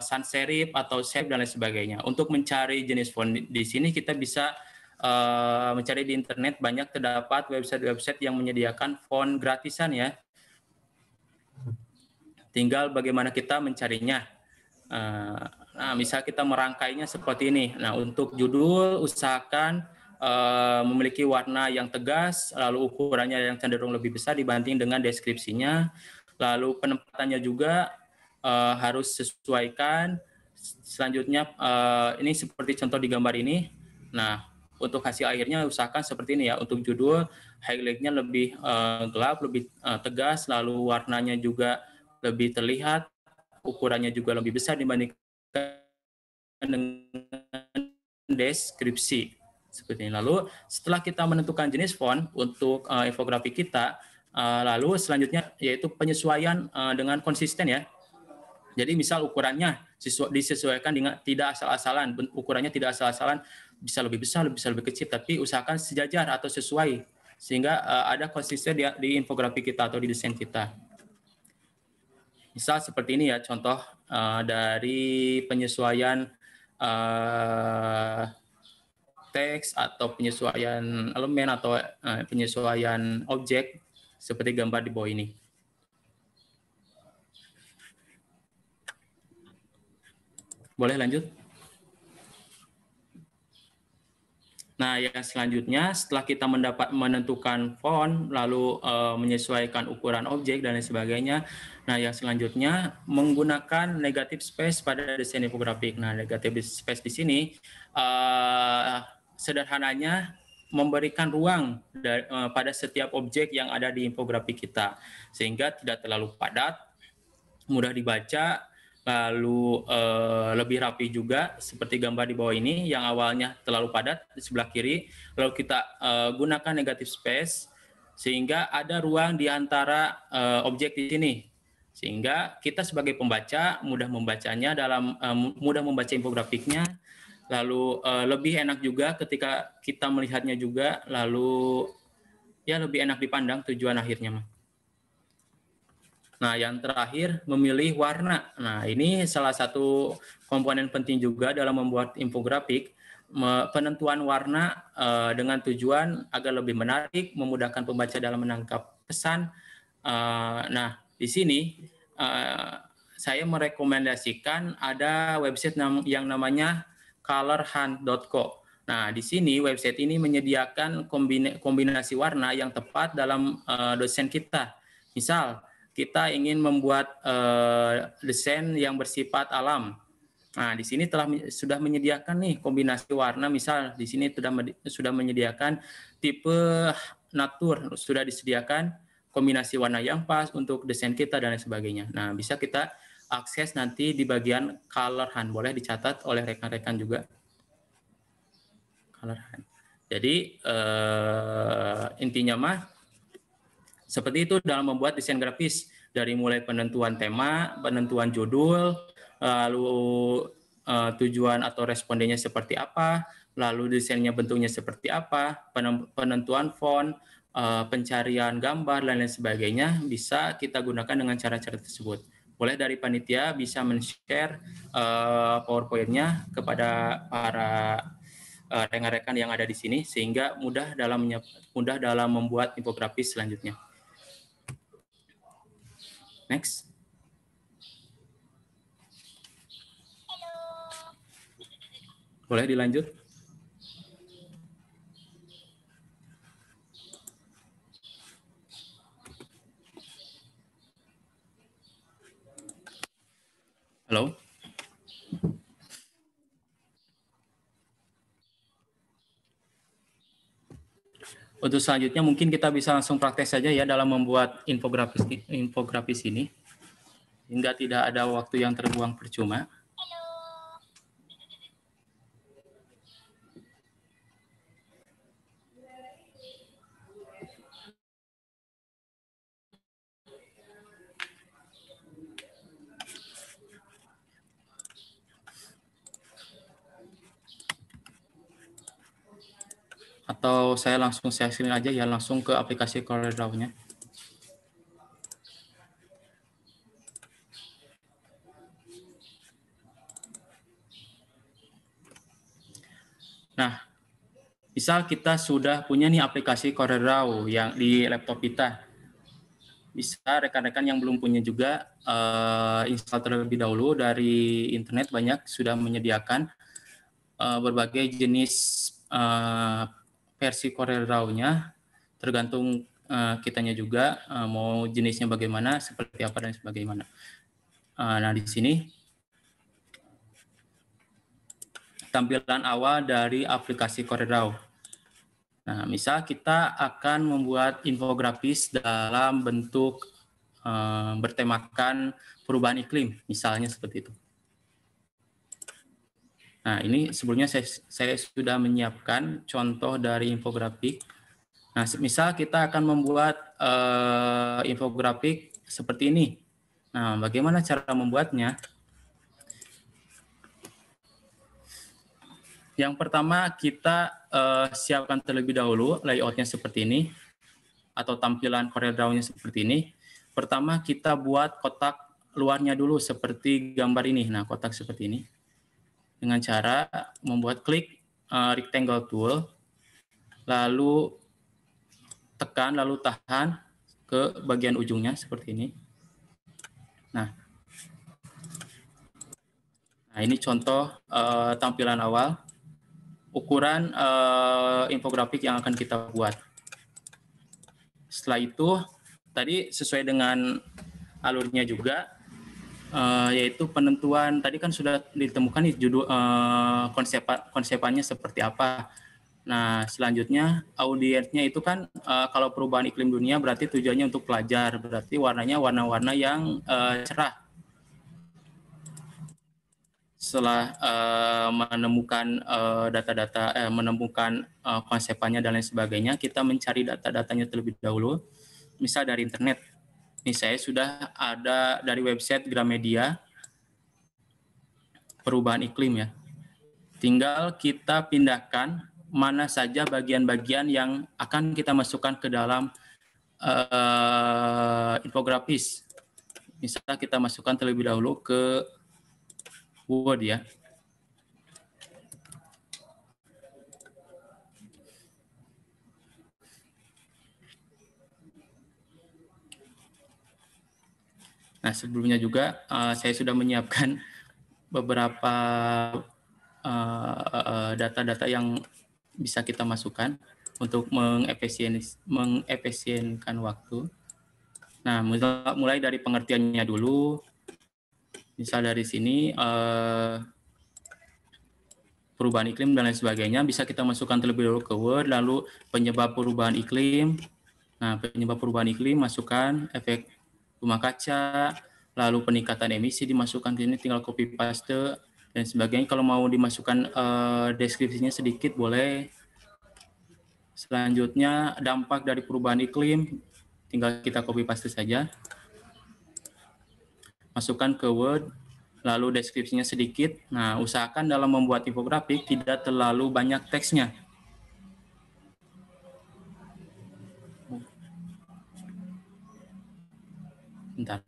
sans serif atau serif dan lain sebagainya. Untuk mencari jenis font di sini kita bisa mencari di internet, banyak terdapat website-website yang menyediakan font gratisan ya. Tinggal bagaimana kita mencarinya. Nah, misal kita merangkainya seperti ini. Nah, untuk judul usahakan memiliki warna yang tegas, lalu ukurannya yang cenderung lebih besar dibanding dengan deskripsinya. Lalu penempatannya juga harus sesuaikan. Selanjutnya ini seperti contoh di gambar ini. Nah, untuk hasil akhirnya usahakan seperti ini ya. Untuk judul highlight-nya lebih gelap, lebih tegas, lalu warnanya juga lebih terlihat, ukurannya juga lebih besar dibandingkan dengan deskripsi seperti ini. Lalu setelah kita menentukan jenis font untuk infografik kita, lalu selanjutnya yaitu penyesuaian dengan konsisten ya. Jadi misal ukurannya disesuaikan dengan tidak asal-asalan, ukurannya tidak asal-asalan, bisa lebih besar, bisa lebih kecil, tapi usahakan sejajar atau sesuai sehingga ada konsisten di infografik kita atau di desain kita. Misal seperti ini ya contoh dari penyesuaian teks atau penyesuaian elemen atau penyesuaian objek seperti gambar di bawah ini. Boleh lanjut? Nah, yang selanjutnya setelah kita menentukan font, lalu menyesuaikan ukuran objek dan lain sebagainya. Nah, yang selanjutnya menggunakan negative space pada desain infografik. Nah, negative space di sini sederhananya memberikan ruang pada setiap objek yang ada di infografik kita, sehingga tidak terlalu padat, mudah dibaca, lalu lebih rapi juga, seperti gambar di bawah ini yang awalnya terlalu padat di sebelah kiri, lalu kita gunakan negative space sehingga ada ruang di antara objek di sini, sehingga kita sebagai pembaca mudah membacanya mudah membaca infografiknya, lalu lebih enak juga ketika kita melihatnya juga, lalu ya lebih enak dipandang tujuan akhirnya. Nah, yang terakhir memilih warna. Nah, ini salah satu komponen penting juga dalam membuat infografik, penentuan warna dengan tujuan agar lebih menarik, memudahkan pembaca dalam menangkap pesan. Nah, di sini saya merekomendasikan ada website yang namanya colorhunt.co. Nah, di sini website ini menyediakan kombinasi warna yang tepat dalam desain kita. Misal, kita ingin membuat desain yang bersifat alam. Nah, di sini sudah menyediakan nih kombinasi warna. Misal di sini sudah menyediakan tipe natur, sudah disediakan kombinasi warna yang pas untuk desain kita dan lain sebagainya. Nah, bisa kita akses nanti di bagian color hunt. Boleh dicatat oleh rekan-rekan juga. Color hunt. Jadi intinya mah seperti itu dalam membuat desain grafis, dari mulai penentuan tema, penentuan judul, lalu tujuan atau respondennya seperti apa, lalu desainnya bentuknya seperti apa, penentuan font, pencarian gambar, dan lain sebagainya, bisa kita gunakan dengan cara-cara tersebut. Boleh dari panitia bisa men-share PowerPoint-nya kepada para rekan-rekan yang ada di sini, sehingga mudah dalam membuat infografis selanjutnya. Next. Boleh dilanjut? Halo? Untuk selanjutnya mungkin kita bisa langsung praktek saja ya dalam membuat infografis ini, hingga tidak ada waktu yang terbuang percuma. Atau saya langsung share screen aja ya, langsung ke aplikasi CorelDRAW-nya. Nah, misal kita sudah punya nih aplikasi CorelDRAW yang di laptop kita. Bisa rekan-rekan yang belum punya juga install terlebih dahulu dari internet, banyak sudah menyediakan berbagai jenis versi CorelDRAW-nya, tergantung kitanya juga mau jenisnya bagaimana, seperti apa dan sebagainya. Nah, di sini tampilan awal dari aplikasi CorelDRAW. Nah, misal kita akan membuat infografis dalam bentuk bertemakan perubahan iklim, misalnya seperti itu. Nah, ini sebelumnya saya sudah menyiapkan contoh dari infografik. Nah, misal kita akan membuat infografik seperti ini. Nah, bagaimana cara membuatnya? Yang pertama, kita siapkan terlebih dahulu layout-nya seperti ini, atau tampilan CorelDRAW-nya seperti ini. Pertama, kita buat kotak luarnya dulu seperti gambar ini. Nah, kotak seperti ini. Dengan cara membuat klik rectangle tool, lalu tekan, lalu tahan ke bagian ujungnya seperti ini. Nah ini contoh tampilan awal. ukuran infografik yang akan kita buat. Setelah itu, tadi sesuai dengan alurnya juga, yaitu penentuan, tadi kan sudah ditemukan nih judul konsepannya seperti apa. Nah, selanjutnya audiensnya itu kan kalau perubahan iklim dunia berarti tujuannya untuk pelajar, berarti warnanya warna-warna yang cerah. Setelah menemukan data-data, menemukan konsepannya dan lain sebagainya, kita mencari data-datanya terlebih dahulu, misal dari internet. Ini saya sudah ada dari website Gramedia, perubahan iklim ya. Tinggal kita pindahkan mana saja bagian-bagian yang akan kita masukkan ke dalam infografis. Misalnya kita masukkan terlebih dahulu ke Word ya. Nah, sebelumnya juga saya sudah menyiapkan beberapa data-data yang bisa kita masukkan untuk mengefisienkan waktu. Nah, mulai dari pengertiannya dulu. Misal dari sini perubahan iklim dan lain sebagainya bisa kita masukkan terlebih dahulu ke Word, lalu penyebab perubahan iklim. Nah, penyebab perubahan iklim masukkan efek rumah kaca, lalu peningkatan emisi dimasukkan ke sini, tinggal copy paste dan sebagainya. Kalau mau dimasukkan deskripsinya sedikit boleh. Selanjutnya dampak dari perubahan iklim, tinggal kita copy paste saja. Masukkan ke Word, lalu deskripsinya sedikit. Nah, usahakan dalam membuat infografik tidak terlalu banyak teksnya. Bentar.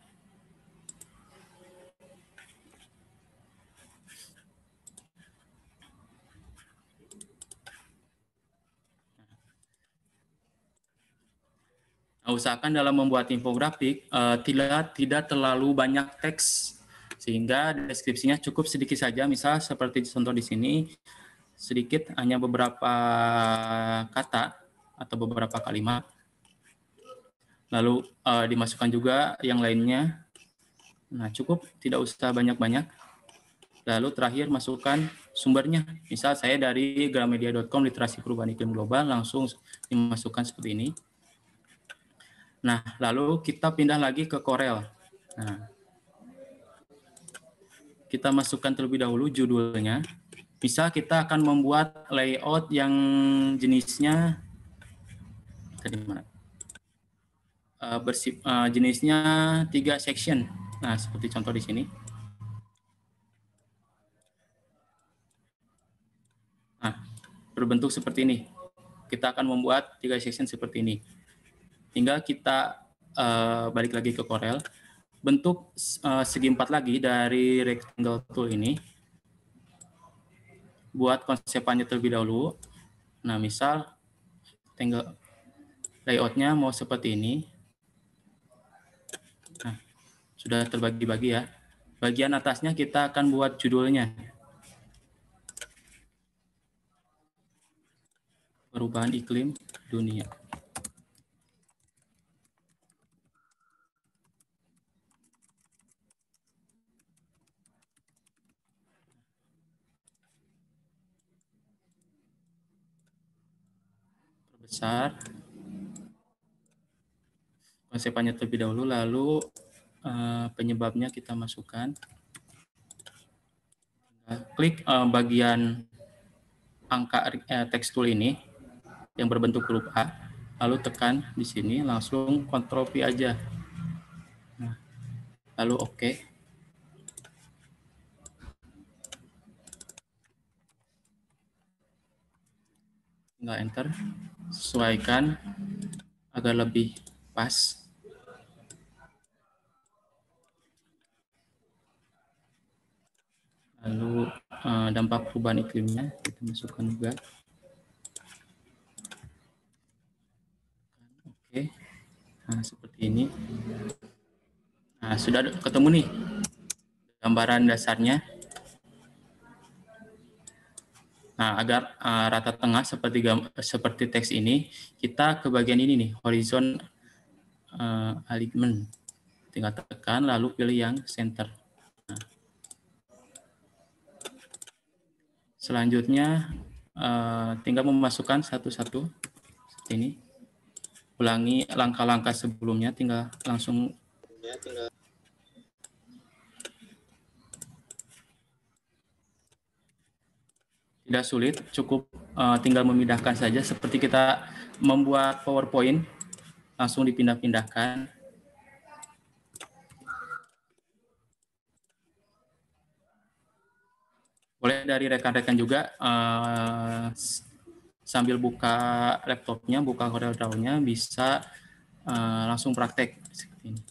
Nah, usahakan dalam membuat infografik tidak terlalu banyak teks, sehingga deskripsinya cukup sedikit saja. Misal seperti contoh di sini, sedikit, hanya beberapa kata atau beberapa kalimat. Lalu dimasukkan juga yang lainnya. Nah, cukup, tidak usah banyak-banyak. Lalu terakhir masukkan sumbernya. Misal saya dari gramedia.com literasi perubahan iklim global, langsung dimasukkan seperti ini. Nah, lalu kita pindah lagi ke Corel. Nah, kita masukkan terlebih dahulu judulnya. Misal kita akan membuat layout yang jenisnya tadi mana? Jenisnya 3 section. Nah, seperti contoh di sini. Nah, berbentuk seperti ini. Kita akan membuat 3 section seperti ini. Tinggal kita balik lagi ke Corel. Bentuk segi 4 lagi dari rectangle tool ini. Buat konsepannya terlebih dahulu. Nah, misal layoutnya mau seperti ini. Nah, sudah terbagi-bagi ya. Bagian atasnya kita akan buat judulnya. Perubahan iklim dunia. Perbesar. Konsepannya terlebih dahulu, lalu penyebabnya kita masukkan. Klik bagian angka teks tool ini yang berbentuk huruf A, lalu tekan di sini, langsung Ctrl V aja. Nah, lalu OK. Tinggal Enter, sesuaikan agar lebih pas. Lalu dampak perubahan iklimnya kita masukkan juga. Oke, nah seperti ini. Nah, sudah ketemu nih gambaran dasarnya. Nah, agar rata tengah seperti teks ini, kita ke bagian ini nih, horizon alignment. Tinggal tekan, lalu pilih yang center. Nah, selanjutnya, tinggal memasukkan satu-satu seperti ini. Ulangi langkah-langkah sebelumnya, tinggal langsung. Tidak sulit, cukup tinggal memindahkan saja seperti kita membuat PowerPoint, langsung dipindah-pindahkan. Boleh dari rekan-rekan juga sambil buka laptopnya, buka CorelDRAW-nya, bisa langsung praktek seperti ini.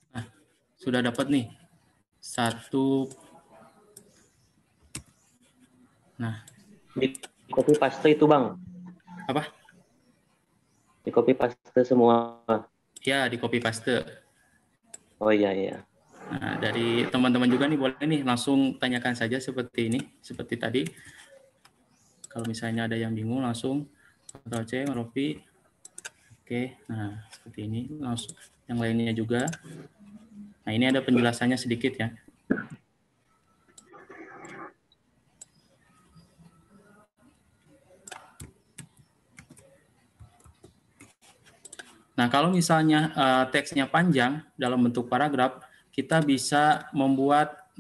Nah, sudah dapat nih satu. Nah, di copy paste itu Bang. Apa? Di copy paste semua. Ya, di copy paste. Oh iya iya. Nah, dari teman-teman juga nih boleh nih langsung tanyakan saja seperti ini, seperti tadi. Kalau misalnya ada yang bingung langsung Ctrl C, copy. Oke, nah seperti ini langsung. Yang lainnya juga. Nah, ini ada penjelasannya sedikit ya. Nah, kalau misalnya teksnya panjang dalam bentuk paragraf, kita bisa membuat,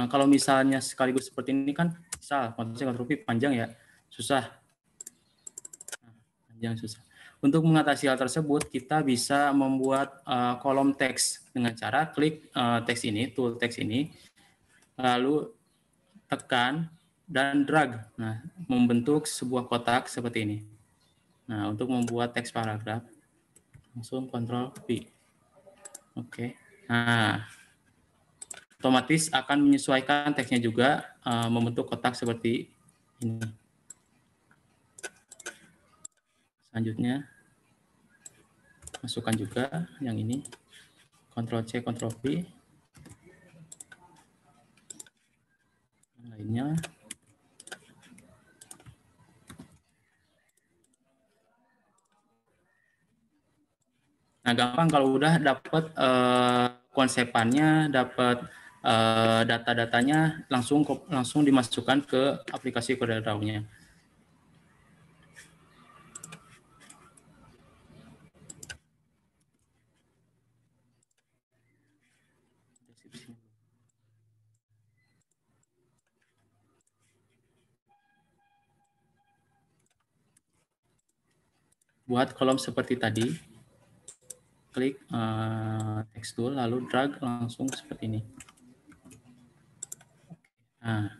kalau misalnya sekaligus seperti ini kan, misal, Ctrl+V panjang ya, susah. Nah, panjang susah. Untuk mengatasi hal tersebut, kita bisa membuat kolom teks dengan cara klik teks ini, tool teks ini, lalu tekan dan drag. Nah, membentuk sebuah kotak seperti ini. Nah, untuk membuat teks paragraf, langsung Ctrl+V. Oke. Nah, otomatis akan menyesuaikan teksnya juga membentuk kotak seperti ini. Selanjutnya, masukkan juga yang ini. Ctrl+C, Ctrl+V. Yang lainnya. Nah, gampang kalau udah dapat konsepannya, dapat data-datanya, langsung dimasukkan ke aplikasi CorelDRAW-nya. Buat kolom seperti tadi, klik text tool, lalu drag langsung seperti ini. Nah,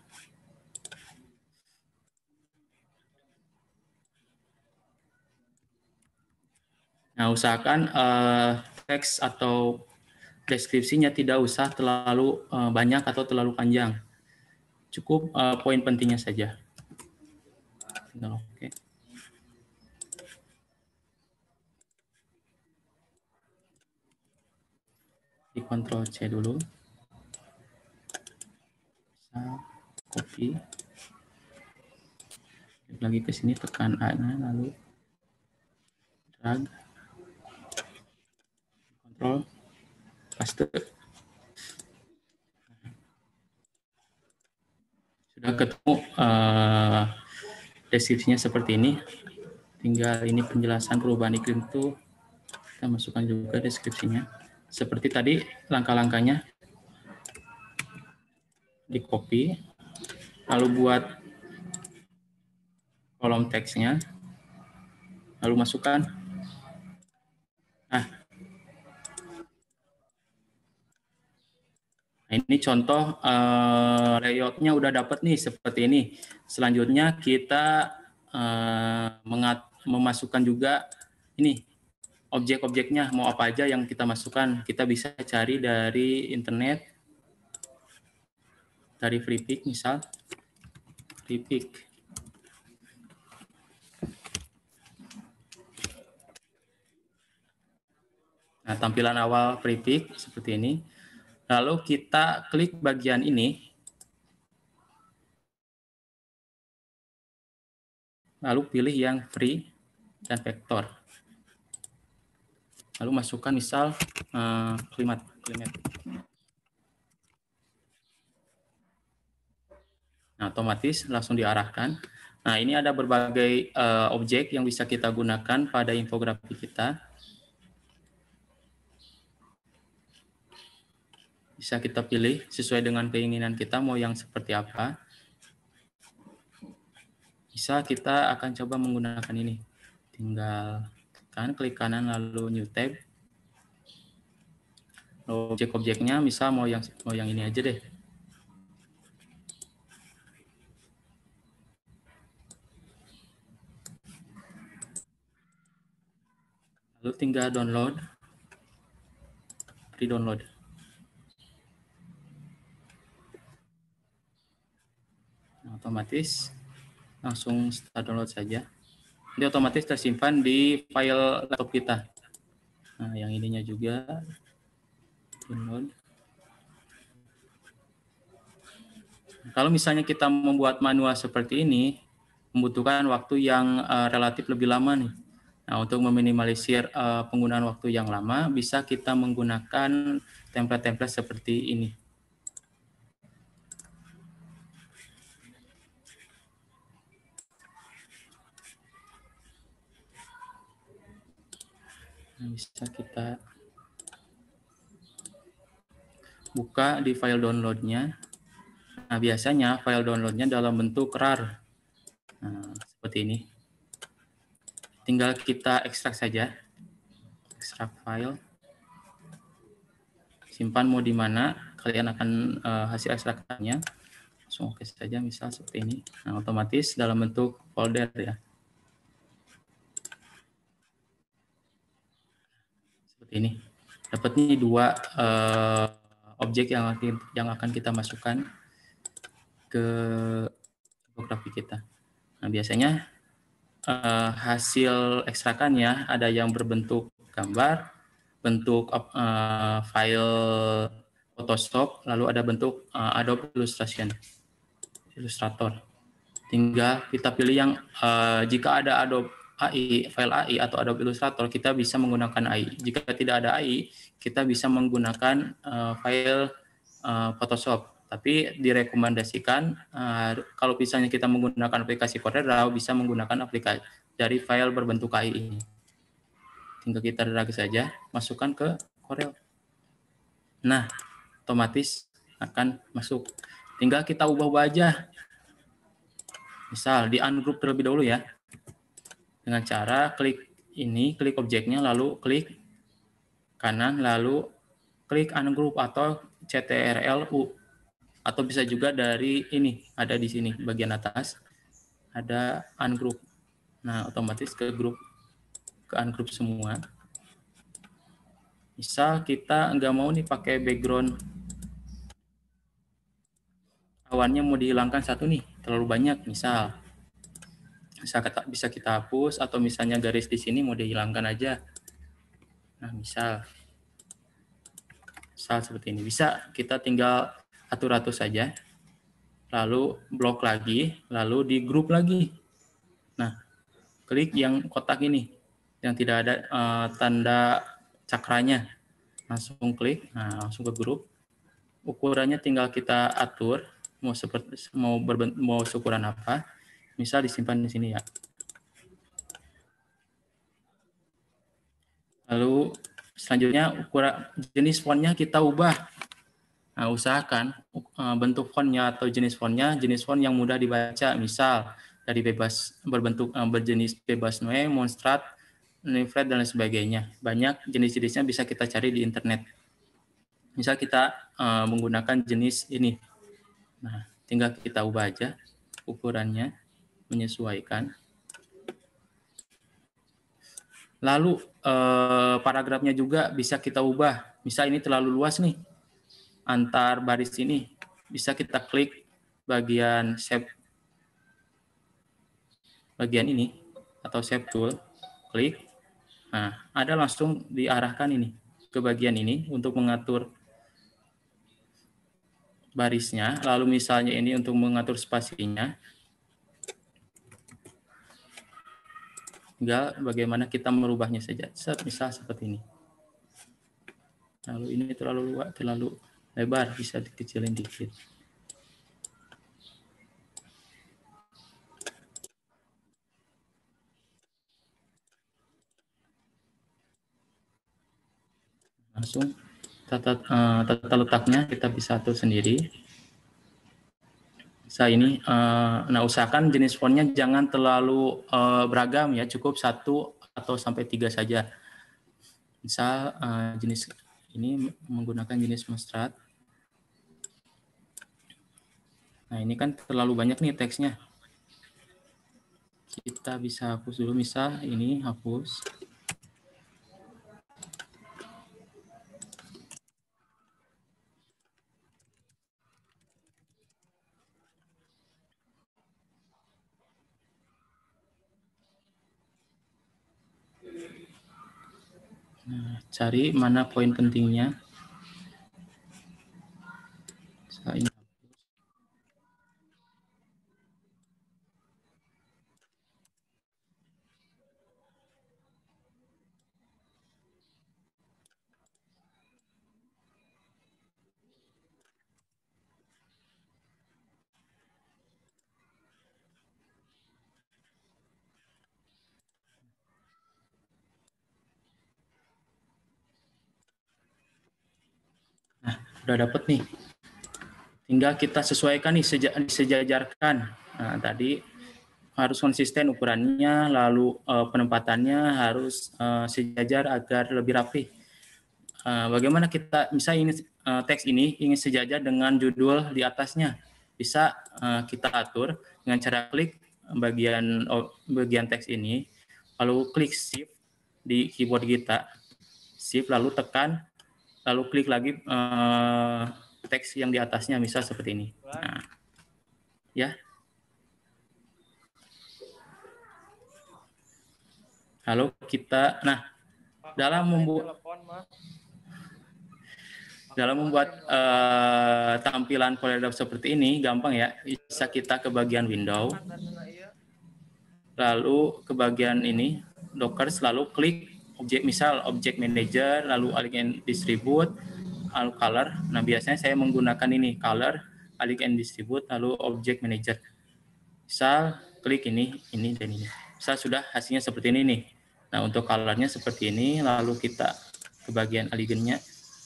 usahakan teks atau deskripsinya tidak usah terlalu banyak atau terlalu panjang. Cukup poin pentingnya saja. Oke. Di Ctrl C dulu. Bisa copy. Lagi ke sini tekan A-nya lalu drag. Ctrl paste. Sudah ketemu deskripsinya seperti ini. Tinggal ini penjelasan perubahan iklim itu kita masukkan juga deskripsinya. Seperti tadi langkah-langkahnya di copy, lalu buat kolom teksnya, lalu masukkan. Nah, ini contoh layoutnya udah dapat nih seperti ini. Selanjutnya kita memasukkan juga ini objek-objeknya, mau apa aja yang kita masukkan. Kita bisa cari dari internet, dari Freepik misal, Freepik. Nah, tampilan awal prefix seperti ini. Lalu kita klik bagian ini. Lalu pilih yang free dan vektor. Lalu masukkan misal kalimat. Nah, otomatis langsung diarahkan. Nah, ini ada berbagai objek yang bisa kita gunakan pada infografi kita. Bisa kita pilih sesuai dengan keinginan kita mau yang seperti apa. Bisa kita akan coba menggunakan ini. Tinggal tekan klik kanan lalu new tab. Objek-objeknya misal mau yang ini aja deh. Lalu tinggal download. Free download. Nah, otomatis langsung start download saja. Ini otomatis tersimpan di file laptop kita. Nah, yang ininya juga download. Kalau misalnya kita membuat manual seperti ini, membutuhkan waktu yang relatif lebih lama nih. Nah, untuk meminimalisir penggunaan waktu yang lama, bisa kita menggunakan template-template seperti ini. Nah, bisa kita buka di file download-nya. Nah, biasanya file download-nya dalam bentuk RAR. Nah, seperti ini. Tinggal kita ekstrak saja. Ekstrak file. Simpan mau di mana, kalian akan hasil ekstrakannya. Langsung oke saja, misal seperti ini. Nah, otomatis dalam bentuk folder ya. Seperti ini. Dapat nih 2 objek yang akan kita masukkan ke infografi kita. Nah, biasanya hasil ekstrakannya ada yang berbentuk gambar, bentuk file Photoshop, lalu ada bentuk Adobe Illustrator. Tinggal kita pilih yang jika ada Adobe AI, file AI atau Adobe Illustrator, kita bisa menggunakan AI. Jika tidak ada AI, kita bisa menggunakan file Photoshop. Tapi direkomendasikan kalau misalnya kita menggunakan aplikasi CorelDRAW, bisa menggunakan aplikasi dari file berbentuk AI ini. Tinggal kita drag saja, masukkan ke Corel. Nah, otomatis akan masuk. Tinggal kita ubah-ubah aja. Misal di ungroup terlebih dahulu ya. Dengan cara klik ini, klik objeknya, lalu klik kanan, lalu klik ungroup atau CTRL-U. Atau bisa juga dari ini, ada di sini bagian atas, ada ungroup. Nah, otomatis ke ungroup semua. Misal kita nggak mau nih pakai background, awannya mau dihilangkan satu nih, terlalu banyak, misal bisa kita hapus, atau misalnya garis di sini mau dihilangkan aja. Nah, misal seperti ini, bisa kita tinggal atur-atur saja, lalu blok lagi, lalu di grup lagi. Nah, klik yang kotak ini yang tidak ada tanda cakranya, langsung klik, nah langsung ke grup. Ukurannya tinggal kita atur mau ukuran apa, misal disimpan di sini ya. Lalu selanjutnya ukuran jenis fontnya kita ubah. Nah, usahakan bentuk fontnya atau jenis font yang mudah dibaca, misal dari berjenis bebas Noe, Monstrat, Nifred, dan lain sebagainya. Banyak jenis-jenisnya bisa kita cari di internet. Misal kita menggunakan jenis ini. Nah, tinggal kita ubah aja ukurannya, menyesuaikan. Lalu paragrafnya juga bisa kita ubah. Misal ini terlalu luas nih, antar baris ini, bisa kita klik bagian shape, bagian ini atau shape tool, klik. Nah, ada langsung diarahkan ini. ke bagian ini untuk mengatur barisnya, lalu misalnya ini untuk mengatur spasinya. Tinggal bagaimana kita merubahnya saja. Misal seperti ini. Lalu ini terlalu lebar, bisa dikecilin dikit. Langsung tata letaknya kita bisa atur sendiri. Bisa ini, nah usahakan jenis fontnya jangan terlalu beragam ya, cukup 1 atau sampai 3 saja. Misal jenis ini menggunakan jenis Mustard. Nah ini kan terlalu banyak nih teksnya. Kita bisa hapus dulu, misal ini hapus. Nah, cari mana poin pentingnya. Ini. Nah, udah dapet nih. Tinggal kita sesuaikan nih, disejajarkan. Nah, tadi harus konsisten ukurannya, lalu penempatannya harus sejajar agar lebih rapi. Bagaimana kita, misalnya ini teks ini ingin sejajar dengan judul di atasnya, bisa kita atur dengan cara klik bagian teks ini, lalu klik Shift di keyboard kita, Shift lalu tekan, lalu klik lagi teks yang di atasnya, misal seperti ini. Nah, ya. Lalu kita, nah, dalam membuat tampilan CorelDRAW seperti ini gampang ya. Bisa kita ke bagian window, lalu ke bagian ini Dockers, lalu klik objek, misal object manager, lalu align and distribute, lalu color. Nah biasanya saya menggunakan ini color, align and distribute, lalu object manager. Misal klik ini dan ini. Misal sudah hasilnya seperti ini nih. Nah untuk colornya seperti ini, lalu kita ke bagian align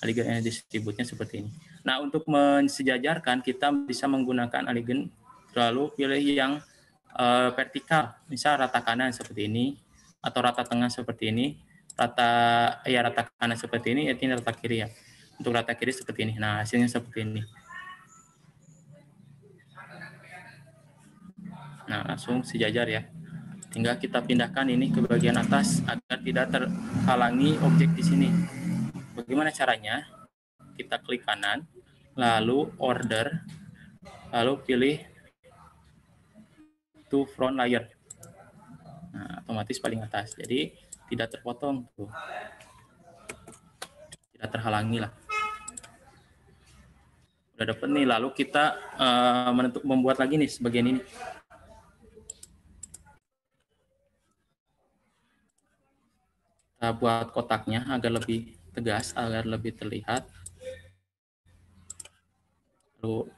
and distribute-nya seperti ini. Nah untuk mensejajarkan kita bisa menggunakan align, lalu pilih yang vertikal, misal rata kanan seperti ini, atau rata tengah seperti ini, rata kanan seperti ini, ini rata kiri ya. Untuk rata kiri seperti ini. Nah hasilnya seperti ini. Nah langsung sejajar ya. Tinggal kita pindahkan ini ke bagian atas agar tidak terhalangi objek di sini. Bagaimana caranya? Kita klik kanan, lalu order, lalu pilih to front layer. Nah, otomatis paling atas. Jadi tidak terpotong tuh. Tidak terhalangi lah. Udah dapet nih, lalu kita membuat lagi nih sebagian ini. Kita buat kotaknya agar lebih tegas, agar lebih terlihat. Lalu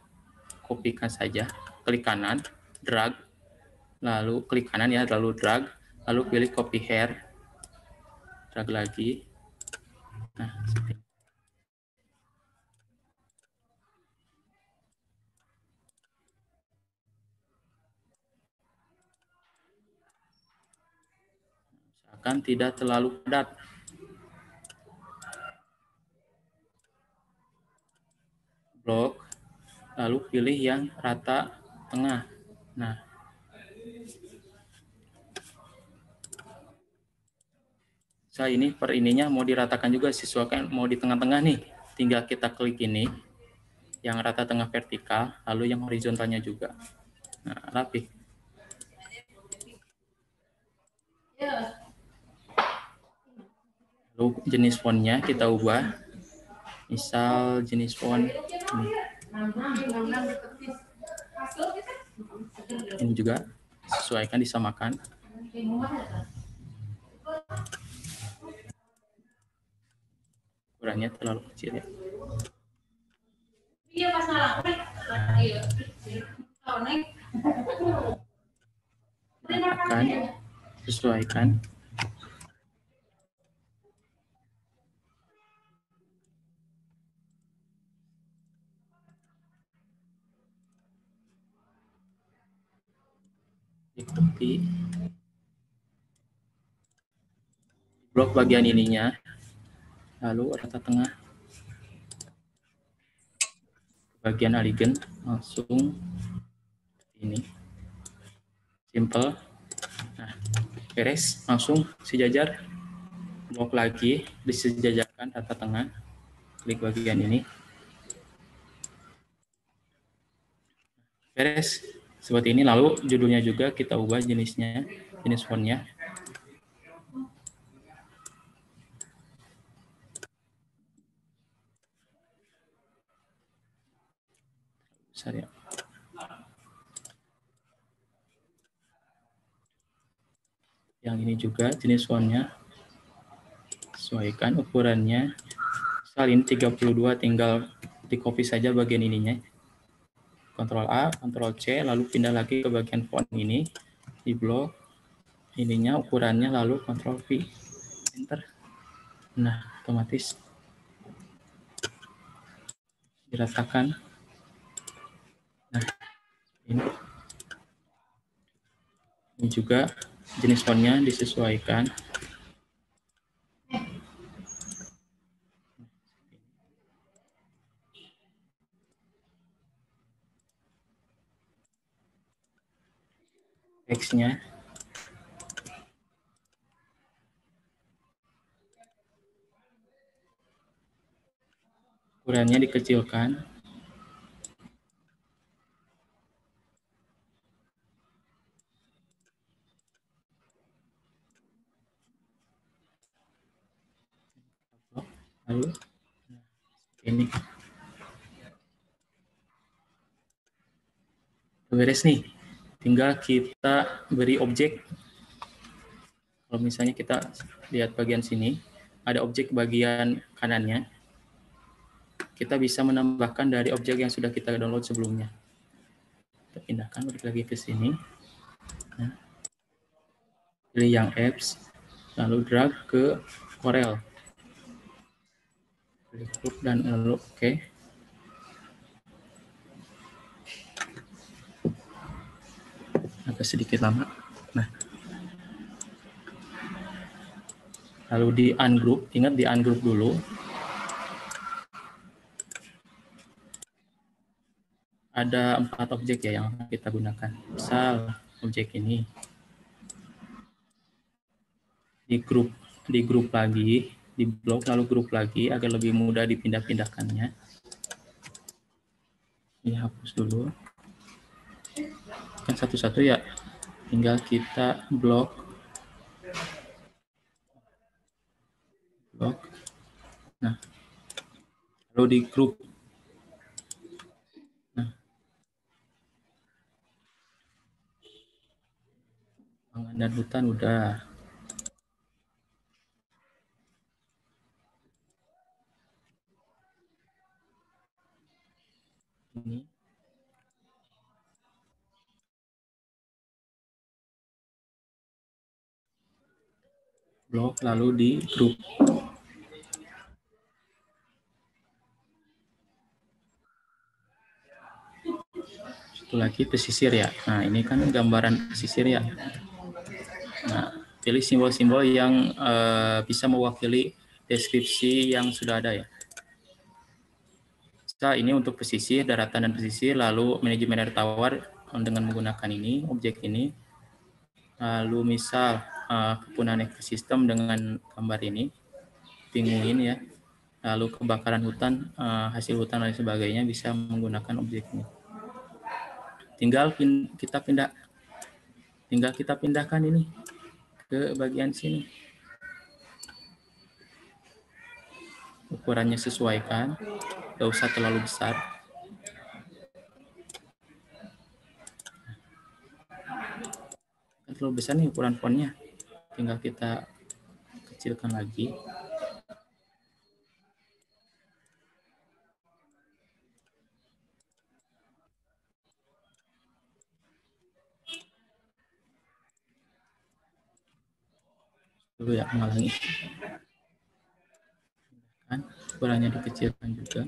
kopikan saja, klik kanan, drag, lalu klik kanan ya, lalu drag, lalu pilih copy hair, drag lagi. Nah, seperti ini. Usahakan tidak terlalu padat. Blok, lalu pilih yang rata tengah. Nah, saya ini per ininya mau diratakan juga, sesuaikan mau di tengah-tengah nih. Tinggal kita klik ini, yang rata tengah vertikal, lalu yang horizontalnya juga. Nah, rapi. Lalu jenis fontnya kita ubah. Misal jenis font ini juga sesuaikan, disamakan. Ukurannya terlalu kecil ya. Akan sesuaikan. Di blok bagian ininya, lalu rata tengah, bagian aligen langsung ini, simple. Nah, beres, langsung sejajar. Blok lagi, disejajarkan rata tengah, klik bagian ini, beres seperti ini. Lalu judulnya juga kita ubah jenisnya, jenis fontnya. Besar ya. Yang ini juga jenis fontnya, sesuaikan ukurannya. Misal ini 32, tinggal di copy saja bagian ininya. Ctrl A, Ctrl C, lalu pindah lagi ke bagian font ini, di blok ininya ukurannya, lalu Ctrl V, enter. Nah, otomatis diratakan. Nah, ini juga jenis fontnya disesuaikan. Teksnya ukurannya dikecilkan. Lalu ini beres nih, tinggal kita beri objek. Kalau misalnya kita lihat bagian sini, ada objek bagian kanannya. Kita bisa menambahkan dari objek yang sudah kita download sebelumnya. Kita pindahkan, balik lagi ke sini. Nah, pilih yang apps, lalu drag ke Corel. Pilih group dan lalu oke. Agak sedikit lama. Nah, lalu di ungroup, ingat di ungroup dulu. Ada 4 objek ya yang kita gunakan. Misal objek ini di grup lagi, di blok lalu grup lagi agar lebih mudah dipindah-pindahkannya. Ini hapus dulu. Kan satu-satu ya. Tinggal kita blok. Nah, lalu di grup. Nah, pangan dan hutan udah. Ini. Blok lalu di grup. Satu lagi pesisir ya. Nah, ini kan gambaran pesisir ya. Nah, pilih simbol-simbol yang bisa mewakili deskripsi yang sudah ada ya. Nah, ini untuk pesisir, daratan dan pesisir, lalu manajemen air tawar dengan menggunakan ini, objek ini. Lalu misal kepunahan ekosistem dengan gambar ini, pinguin ya. Lalu kebakaran hutan, hasil hutan dan sebagainya bisa menggunakan objek ini. Tinggal kita pindahkan ini ke bagian sini. ukurannya sesuaikan, nggak usah terlalu besar. Kan terlalu besar nih ukuran fontnya, tinggal kita kecilkan lagi. Dulu ya, mengulangi. Kan ukurannya dikecilkan juga.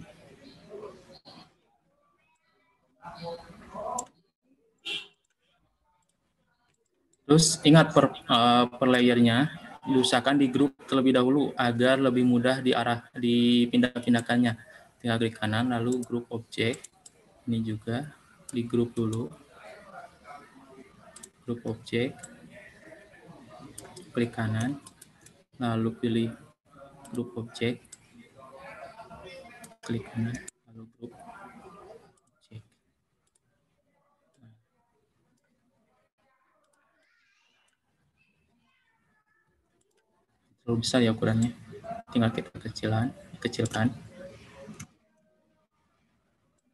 Terus ingat per layernya diusahakan di grup terlebih dahulu agar lebih mudah dipindah-pindahkannya. Tinggal klik kanan lalu grup objek. Ini juga di grup dulu. Grup objek. Klik kanan lalu pilih grup objek. Klik kanan lalu grup objek. Terlalu besar ya ukurannya, tinggal kita kecilkan.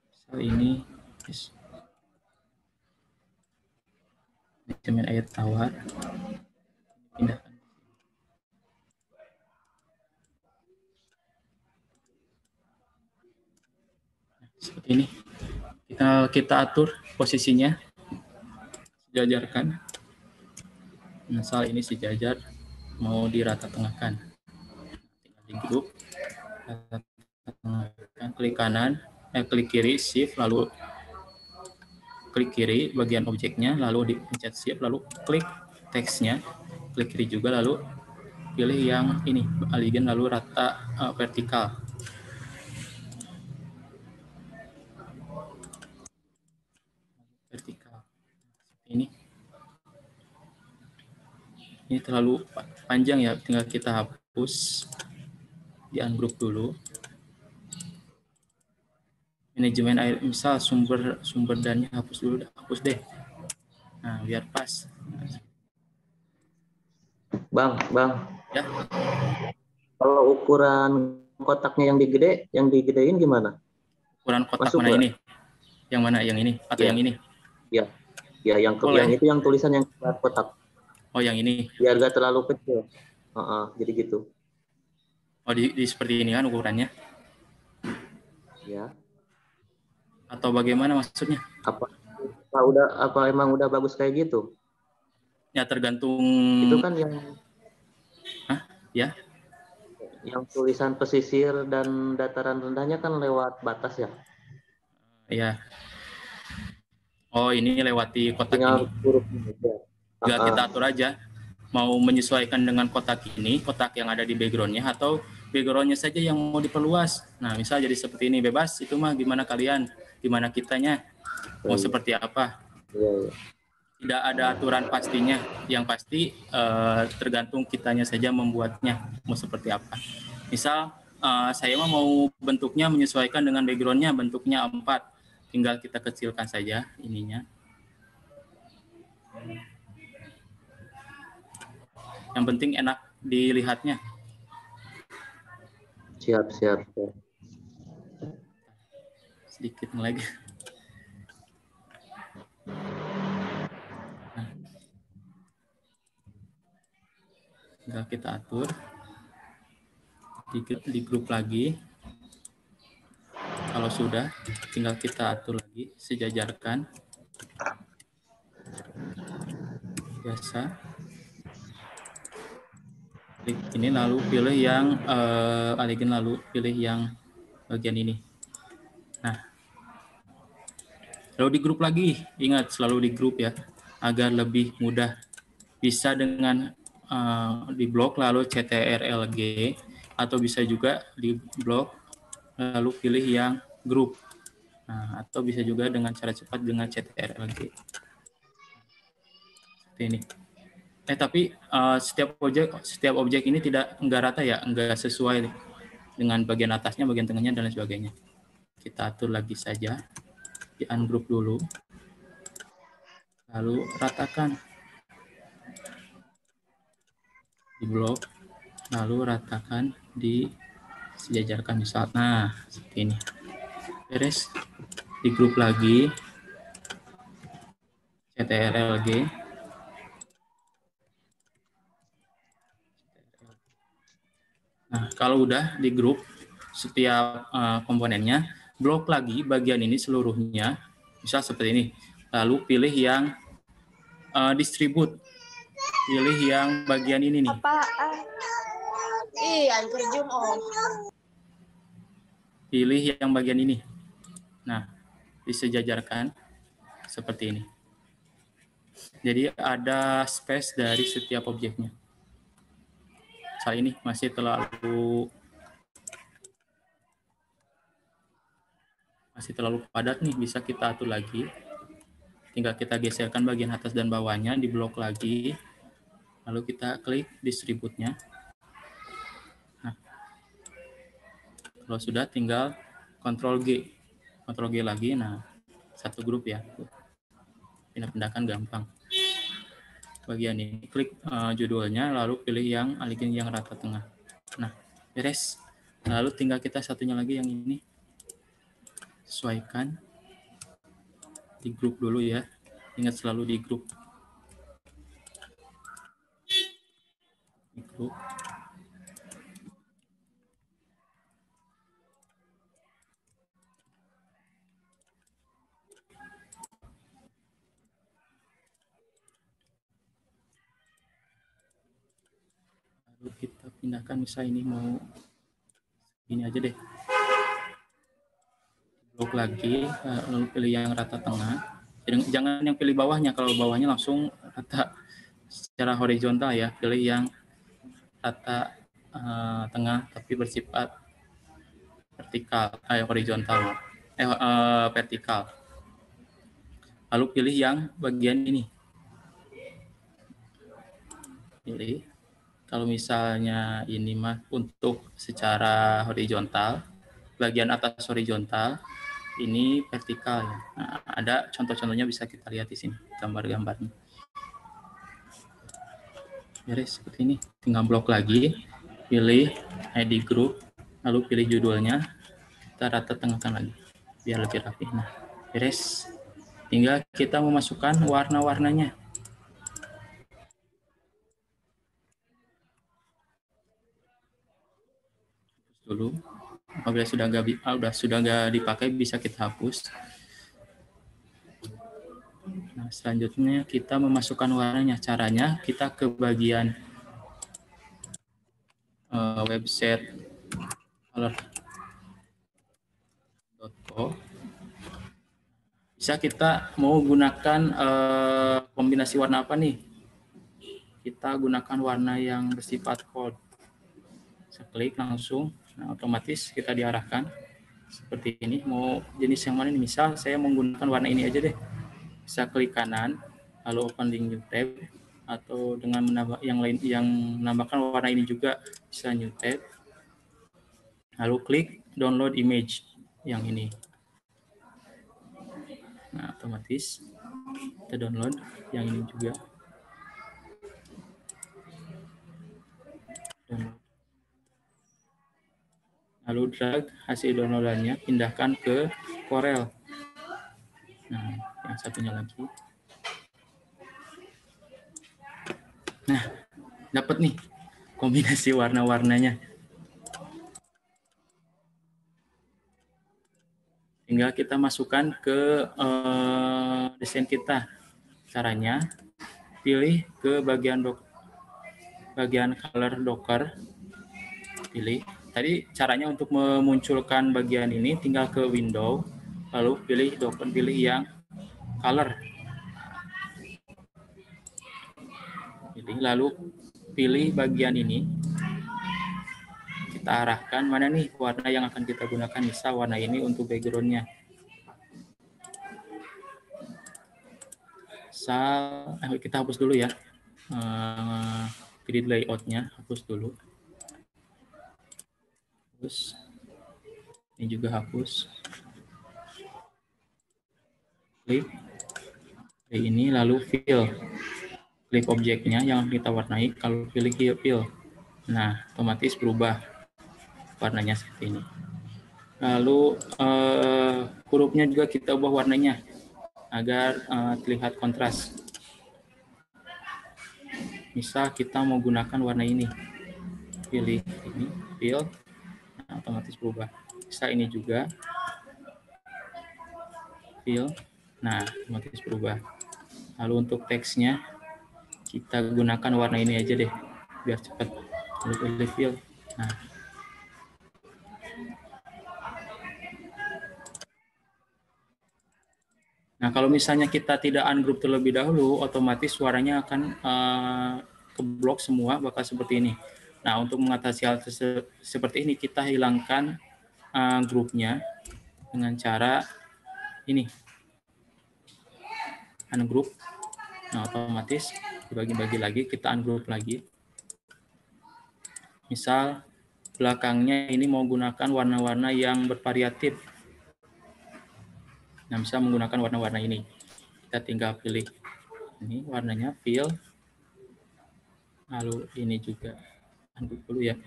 Misal ini manajemen air tawar, pindahkan. Nah, seperti ini, kita atur posisinya, sejajarkan. Misal ini sejajar, mau dirata tengahkan, tinggal di grup, rata tengahkan, klik kanan, klik kiri, shift, lalu klik kiri bagian objeknya, lalu dipencet shift, lalu klik teksnya, klik kiri juga, lalu pilih yang ini, align, lalu rata vertikal. Vertikal, seperti ini. Ini terlalu panjang ya, tinggal kita hapus, di ungroup dulu. Manajemen air, misal sumber dannya hapus dulu, hapus deh. Nah, biar pas. Bang. Ya. Kalau ukuran kotaknya yang digedein gimana? Ukuran kotak Masuk mana gak? ini? Yang mana? Yang ini atau Ya. yang ini? Ya, yang itu yang tulisan yang kotak. Oh, yang ini. Biar gak terlalu kecil. Jadi gitu. Oh, di seperti ini kan ukurannya? Ya. Atau bagaimana maksudnya? Apa emang udah bagus kayak gitu? Ya tergantung. Itu kan yang. Hah? Ya. Yang tulisan pesisir dan dataran rendahnya kan lewat batas ya? Ya. Oh, ini lewati kotak Tinggal ini. Tinggal kita atur aja. Mau menyesuaikan dengan kotak ini, kotak yang ada di background-nya, atau background-nya saja yang mau diperluas. Nah, misal jadi seperti ini, bebas. Itu mah gimana kalian, gimana kitanya, mau seperti apa. Tidak ada aturan pastinya. Yang pasti tergantung kitanya saja membuatnya, mau seperti apa. Misal, saya mau bentuknya menyesuaikan dengan background-nya, bentuknya 4. Tinggal kita kecilkan saja ininya. Yang penting enak dilihatnya. Siap. Sedikit lagi. Nah, tinggal kita atur di grup lagi. Kalau sudah, tinggal kita atur lagi, sejajarkan. Biasa. Klik ini lalu pilih yang align, lalu pilih yang bagian ini. Nah, lalu di grup lagi, ingat selalu di grup ya, agar lebih mudah. Bisa dengan di blok lalu CTRL-G, atau bisa juga di blok lalu pilih yang grup. Nah, atau bisa juga dengan cara cepat dengan CTRL-G. Seperti ini. Tapi setiap objek ini enggak rata ya, enggak sesuai dengan bagian atasnya, bagian tengahnya, dan lain sebagainya. Kita atur lagi saja, di ungroup dulu, lalu ratakan di blok, lalu ratakan di sejajarkan misal. Nah, seperti ini. Beres. Di grup lagi. CTRL-G. Nah, kalau udah di grup setiap komponennya, blok lagi bagian ini seluruhnya, misal seperti ini. Lalu pilih yang distribute. Pilih yang bagian ini nih. Apaan? Ih, anjir Zoom on. Pilih yang bagian ini. Nah, disejajarkan seperti ini. Jadi ada space dari setiap objeknya. Misal ini masih terlalu padat nih, bisa kita atur lagi. Tinggal kita geserkan bagian atas dan bawahnya, di blok lagi. Lalu kita klik distribute-nya. Nah, kalau sudah tinggal Ctrl G lagi. Nah, satu grup ya. Pindah-pindahkan gampang. Bagian ini klik judulnya, lalu pilih yang alignment yang rata tengah. Nah, beres. Lalu tinggal kita satunya lagi yang ini. Sesuaikan. Di grup dulu ya. Ingat selalu di grup. Di grup. Lalu kita pindahkan, misal ini mau ini aja deh. Blok lagi, lalu pilih yang rata tengah. Jangan yang pilih bawahnya, kalau bawahnya langsung rata secara horizontal ya. Pilih yang rata tengah tapi bersifat vertikal, horizontal, vertikal. Lalu pilih yang bagian ini. Pilih. Kalau misalnya ini mah untuk secara horizontal, bagian atas horizontal, ini vertikal ya. Nah, ada contoh-contohnya bisa kita lihat di sini, gambar-gambarnya. Beres seperti ini. Tinggal blok lagi, pilih ID group, lalu pilih judulnya, kita rata tengahkan lagi, biar lebih rapi. Nah, beres. Tinggal kita memasukkan warna-warnanya. Dulu, apabila sudah nggak dipakai bisa kita hapus. Nah, selanjutnya kita memasukkan warnanya. Caranya kita ke bagian website color.co. Bisa kita mau gunakan kombinasi warna apa nih? Kita gunakan warna yang bersifat cold. Saya klik langsung. Nah, otomatis kita diarahkan seperti ini. Mau jenis yang mana nih? Misal saya menggunakan warna ini aja deh. Bisa klik kanan, lalu open link new tab, atau dengan menambah yang lain yang menambahkan warna ini juga bisa new tab. Lalu klik download image yang ini. Nah, otomatis kita download yang ini juga. Download. Lalu drag hasil downloadannya, pindahkan ke Corel. Nah, yang satunya lagi. Nah, dapat nih kombinasi warna-warnanya. Tinggal kita masukkan ke desain kita. Caranya, pilih ke bagian color docker. Pilih. Tadi caranya untuk memunculkan bagian ini tinggal ke window, lalu pilih docker, pilih yang color. Pilih, lalu pilih bagian ini. Kita arahkan mana nih warna yang akan kita gunakan. Misal warna ini untuk background-nya. Kita hapus dulu ya. Grid layout-nya hapus dulu. Hapus. Ini juga hapus. Klik ini, lalu fill. Klik objeknya yang kita warnai, kalau pilih fill. Nah, otomatis berubah. warnanya seperti ini. Lalu hurufnya juga kita ubah warnanya agar terlihat kontras. Misal kita mau gunakan warna ini, pilih ini, fill, nah, otomatis berubah. Bisa ini juga, fill, nah otomatis berubah. Lalu untuk teksnya kita gunakan warna ini aja deh, biar cepat. Lalu pilih fill, nah. Nah, kalau misalnya kita tidak ungroup terlebih dahulu, otomatis suaranya akan keblok semua, bakal seperti ini. Nah, untuk mengatasi hal seperti ini, kita hilangkan grupnya dengan cara ini, ungroup. Nah, otomatis dibagi-bagi lagi, kita ungroup lagi. Misal, belakangnya ini mau gunakan warna-warna yang bervariatif. Nah, bisa menggunakan warna-warna ini. Kita tinggal pilih ini warnanya, fill. Lalu ini juga ungroup dulu ya.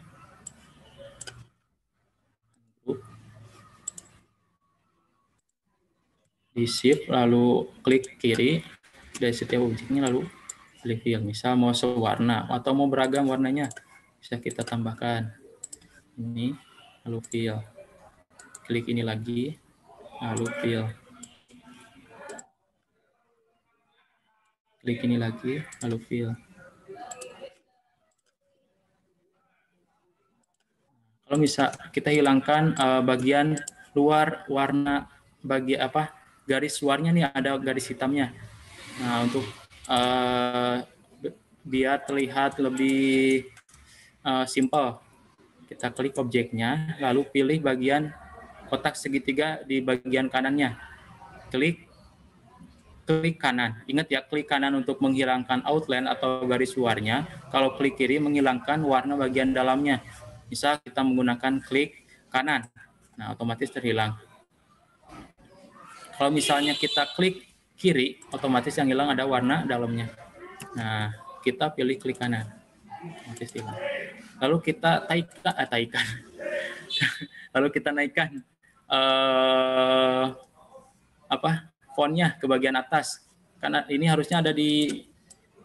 Di shift, lalu klik kiri dari setiap objeknya, lalu pilih fill. Misal mau sewarna atau mau beragam warnanya, bisa kita tambahkan ini, lalu fill. Klik ini lagi, lalu fill. Klik ini lagi, lalu fill. Kalau misal kita hilangkan bagian luar warna, garis luarnya nih, ada garis hitamnya. Nah, untuk biar terlihat lebih simple, kita klik objeknya, lalu pilih bagian kotak segitiga di bagian kanannya. Klik kanan. Ingat ya, klik kanan untuk menghilangkan outline atau garis luarnya. Kalau klik kiri menghilangkan warna bagian dalamnya. Misal kita menggunakan klik kanan, nah otomatis terhilang. Kalau misalnya kita klik kiri, otomatis yang hilang ada warna dalamnya. Nah, kita pilih klik kanan, otomatis hilang. Lalu kita lalu kita naikkan fontnya ke bagian atas, karena ini harusnya ada di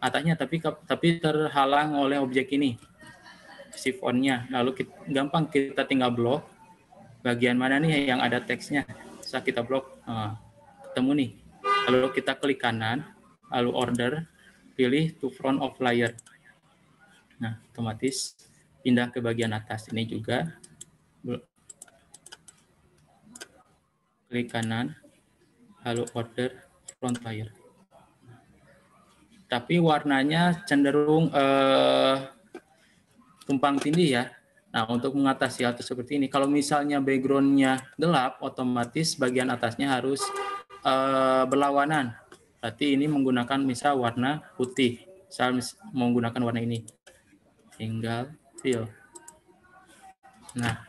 atasnya, tapi terhalang oleh objek ini, si fontnya. Lalu gampang, kita tinggal blok bagian mana nih yang ada teksnya, bisa kita blok, ketemu nih. Lalu kita klik kanan, lalu order, pilih to front of layer. Nah, otomatis pindah ke bagian atas. Ini juga klik kanan, lalu order front layer. Tapi warnanya cenderung tumpang tindih ya. Nah, untuk mengatasi hal seperti ini, kalau misalnya background-nya gelap, otomatis bagian atasnya harus berlawanan. Berarti ini menggunakan misal warna putih. Misal menggunakan warna ini. Tinggal fill. Nah,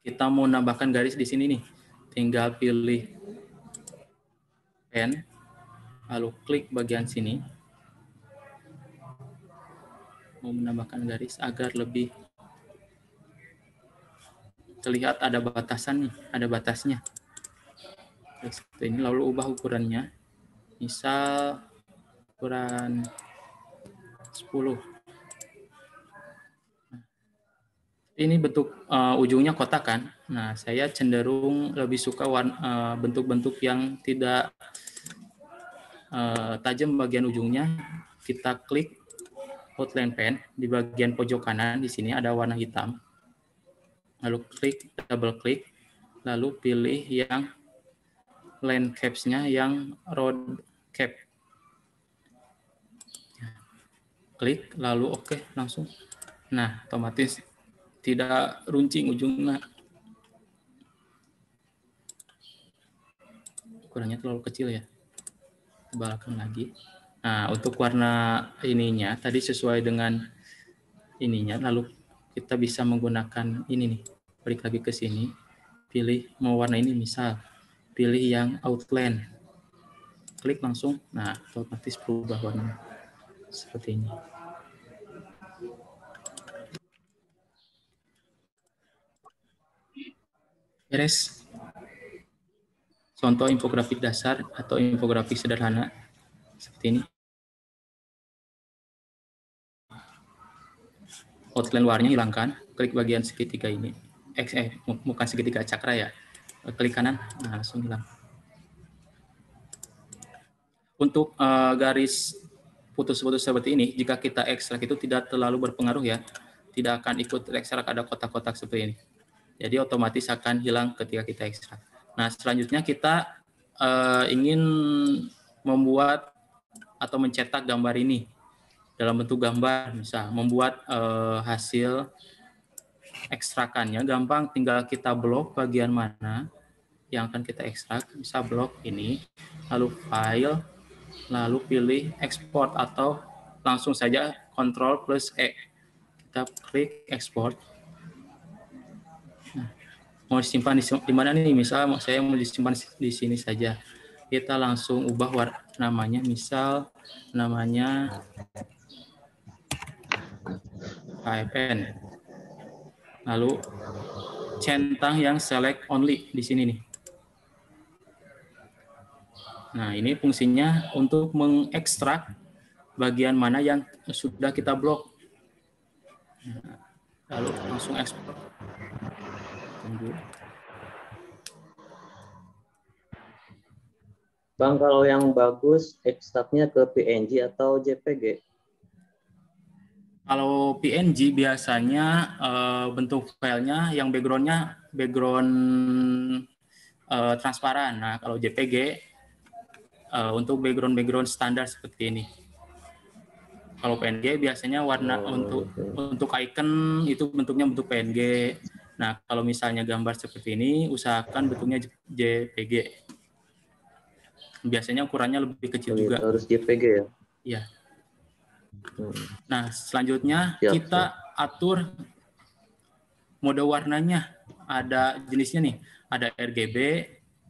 kita mau nambahkan garis di sini nih. Tinggal pilih pen, lalu klik bagian sini. Mau menambahkan garis agar lebih terlihat ada batasan nih, ada batasnya. Seperti ini, lalu ubah ukurannya. Misal ukuran 10. Ini bentuk ujungnya kotak kan. Nah, saya cenderung lebih suka bentuk-bentuk yang tidak tajam bagian ujungnya. Kita klik outline pen di bagian pojok kanan, di sini ada warna hitam. Lalu double klik, lalu pilih yang line caps-nya yang round cap. Klik, lalu oke, langsung. Nah, otomatis tidak runcing ujungnya. Ukurannya terlalu kecil ya. Tebalkan lagi. Nah, untuk warna ininya tadi sesuai dengan ininya, lalu kita bisa menggunakan ini nih. Balik lagi ke sini, pilih mau warna ini, misal pilih yang outline. Klik langsung, nah otomatis berubah warnanya. seperti ini. Beres. Contoh infografik dasar atau infografik sederhana seperti ini. Outline luarnya hilangkan, klik bagian segitiga ini. Bukan segitiga, cakra ya. Klik kanan, nah langsung hilang. Untuk garis putus-putus seperti ini, jika kita ekstrak itu tidak terlalu berpengaruh ya. Tidak akan ikut ekstrak ada kotak-kotak seperti ini. Jadi otomatis akan hilang ketika kita ekstrak. Nah, selanjutnya kita ingin membuat atau mencetak gambar ini dalam bentuk gambar, misal membuat hasil ekstrakannya gampang, tinggal kita blok bagian mana yang akan kita ekstrak, bisa blok ini, lalu file, lalu pilih export atau langsung saja Ctrl+E. Kita klik export. Nah, mau disimpan di mana nih? Misal saya mau disimpan di sini saja. Kita langsung ubah namanya, misal namanya KFN. Lalu centang yang select only di sini nih. Nah, ini fungsinya untuk mengekstrak bagian mana yang sudah kita blok. Nah, lalu langsung ekspor. Tunggu. Bang, kalau yang bagus ekstraknya ke PNG atau JPG? Kalau PNG biasanya bentuk filenya yang background transparan. Nah, kalau JPG untuk background standar seperti ini. Kalau PNG biasanya warna untuk icon itu bentuknya bentuk PNG. Nah, kalau misalnya gambar seperti ini, usahakan bentuknya JPG. Biasanya ukurannya lebih kecil juga. Harus JPG ya? Iya. Nah, selanjutnya kita atur mode warnanya. Ada jenisnya nih, ada RGB,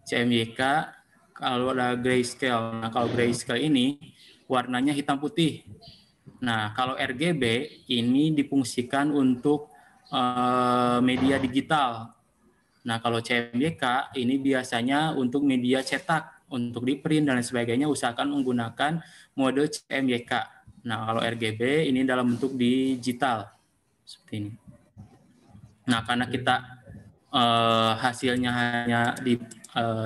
CMYK, kalau ada grayscale. Nah, kalau grayscale ini warnanya hitam putih. Nah, kalau RGB ini difungsikan untuk media digital. Nah, kalau CMYK ini biasanya untuk media cetak, untuk di print dan sebagainya, usahakan menggunakan mode CMYK. Nah, kalau RGB ini dalam bentuk digital seperti ini. Nah, karena kita hasilnya hanya di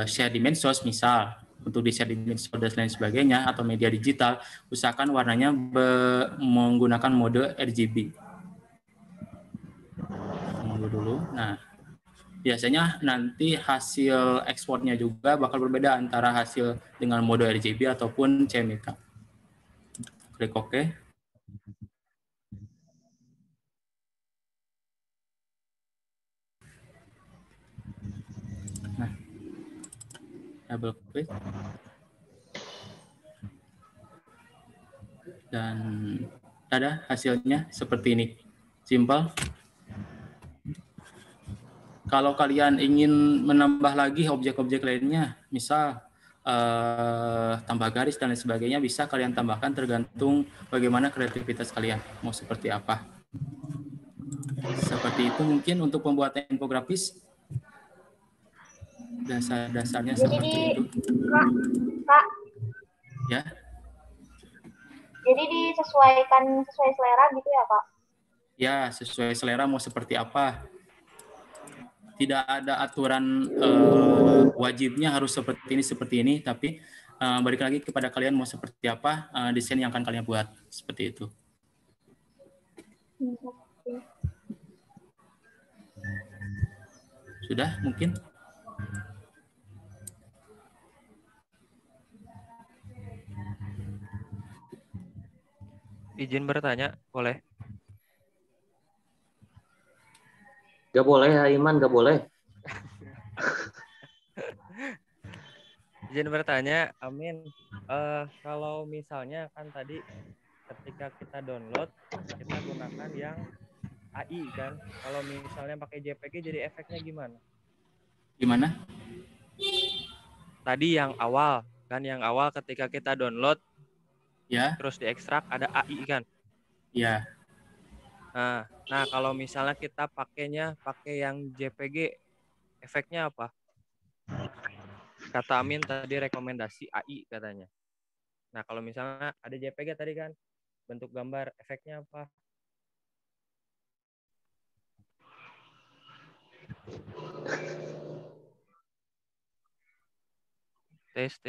share di medsos, misal untuk di share di medsos dan lain sebagainya atau media digital, usahakan warnanya menggunakan mode RGB. Tunggu dulu. Nah, biasanya nanti hasil ekspornya juga bakal berbeda antara hasil dengan mode RGB ataupun CMYK. Klik OK. Nah, double klik. Dan ada hasilnya seperti ini. Simple. Kalau kalian ingin menambah lagi objek-objek lainnya, misal tambah garis dan lain sebagainya, bisa kalian tambahkan tergantung bagaimana kreativitas kalian. Mau seperti apa. Seperti itu mungkin untuk pembuatan infografis. Dasar-dasarnya seperti itu. Kak. Ya. Jadi disesuaikan sesuai selera gitu ya, Kak? Ya, sesuai selera mau seperti apa. Tidak ada aturan wajibnya harus seperti ini, tapi balik lagi kepada kalian mau seperti apa desain yang akan kalian buat, seperti itu. Sudah mungkin? Izin bertanya, boleh? Gak boleh ya, Iman, gak boleh. Izin bertanya, Amin. Kalau misalnya kan tadi ketika kita download, kita gunakan yang AI kan. Kalau misalnya pakai JPG, jadi efeknya gimana? Gimana? Tadi yang awal, kan yang awal ketika kita download, Ya, terus diekstrak ada AI kan. ya. Nah, kalau misalnya kita pakai yang JPG, efeknya apa? Kata Amin tadi rekomendasi AI katanya. Nah, kalau misalnya ada JPG tadi kan, bentuk gambar, efeknya apa? Tes.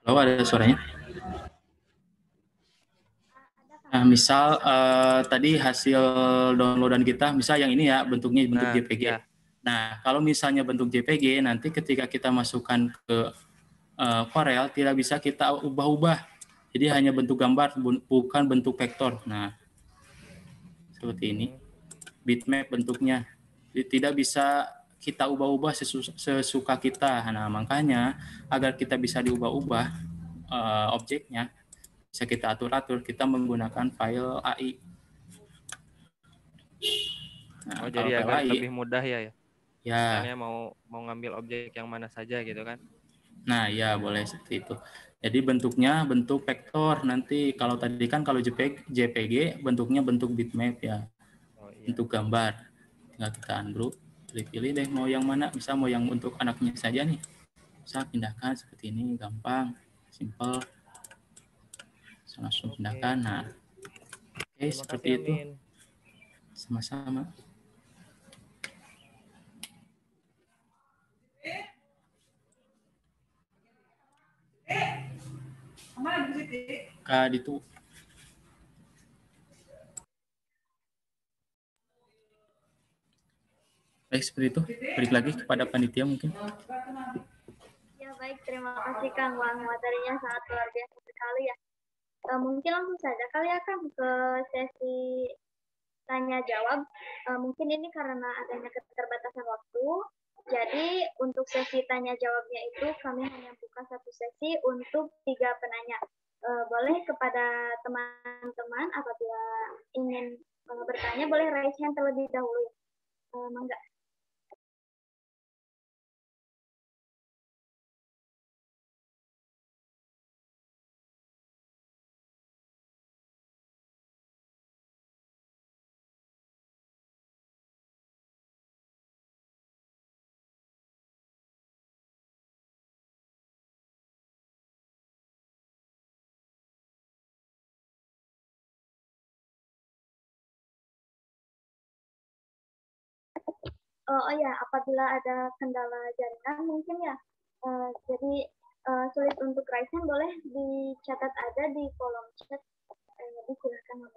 Halo, ada suaranya? Nah, misal tadi hasil downloadan kita, misal yang ini ya bentuknya bentuk JPG. Ya. Nah, kalau misalnya bentuk JPG, nanti ketika kita masukkan ke Corel, tidak bisa kita ubah-ubah. Jadi hanya bentuk gambar, bukan bentuk vektor. Nah, seperti ini. Bitmap bentuknya. Jadi, tidak bisa kita ubah-ubah sesuka kita. Nah, makanya agar kita bisa diubah-ubah objeknya, bisa kita atur-atur, kita menggunakan file AI. Nah, jadi file agar AI, lebih mudah ya. Ya. Misalnya mau ngambil objek yang mana saja gitu kan. Nah, ya boleh seperti itu. Jadi bentuknya bentuk vektor. Nanti kalau tadi kan kalau JPG bentuknya bentuk bitmap ya. Bentuk gambar. Tinggal kita ungroup, pilih-pilih deh mau yang mana. Bisa mau yang untuk anaknya saja nih. Bisa pindahkan seperti ini, gampang, simple. Bisa langsung pindahkan. Nah, oke, seperti itu. Sama-sama. Kak itu. Baik, seperti itu. Balik lagi kepada panitia mungkin. Ya baik, terima kasih Kang. Wah, materinya sangat luar biasa sekali ya. Mungkin langsung saja kali ya Kang ke sesi tanya jawab. Mungkin ini karena adanya keterbatasan waktu. Jadi untuk sesi tanya jawabnya itu kami hanya buka satu sesi untuk 3 penanya. Boleh kepada teman-teman apabila ingin bertanya boleh raise hand terlebih dahulu. Mangga. Oh ya, apabila ada kendala jaringan mungkin ya, jadi sulit untuk raise hand boleh dicatat aja di kolom chat. Jadi silakan.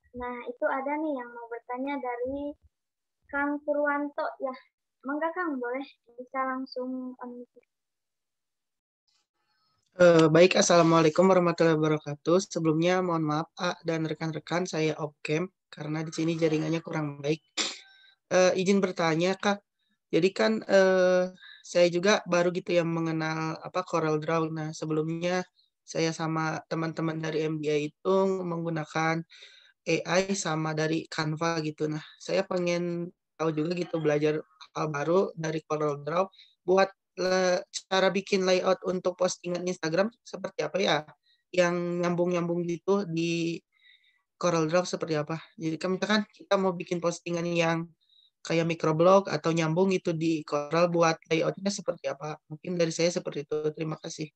Nah, itu ada nih yang mau bertanya dari Kang Purwanto ya. Mangga Kang, boleh bisa langsung unmute. Baik, Assalamualaikum warahmatullahi wabarakatuh. Sebelumnya mohon maaf A dan rekan-rekan, saya off cam karena di sini jaringannya kurang baik. Izin bertanya Kak, jadi kan saya juga baru gitu yang mengenal Corel Draw. Nah, sebelumnya saya sama teman-teman dari MBA itu menggunakan AI sama dari Canva gitu. Nah, saya pengen tahu juga gitu belajar hal baru dari Corel Draw buat cara bikin layout untuk postingan Instagram seperti apa ya? Yang nyambung-nyambung gitu di Corel Draw seperti apa? Jadi kan misalkan kita mau bikin postingan yang kayak microblog atau nyambung itu di Corel buat layoutnya seperti apa? Mungkin dari saya seperti itu. Terima kasih.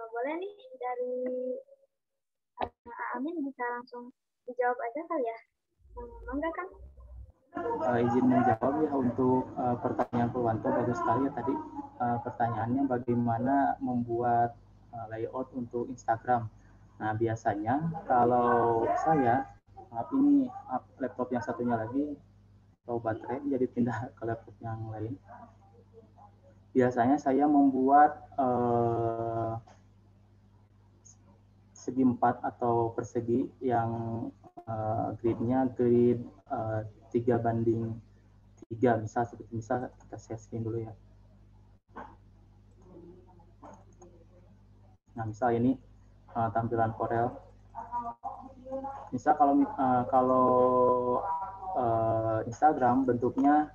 Boleh nih dari Amin bisa langsung dijawab aja kali ya. Mangga kan? Izin menjawab ya untuk pertanyaan Purwanto, bagus sekali ya tadi pertanyaannya bagaimana membuat layout untuk Instagram. Nah biasanya kalau saya ini laptop yang satunya lagi atau baterai jadi pindah ke laptop yang lain. Biasanya saya membuat segi 4 atau persegi yang gridnya grid 3:3, misal seperti misal kita share screen dulu ya. Nah misal ini tampilan Corel. Misal kalau Instagram bentuknya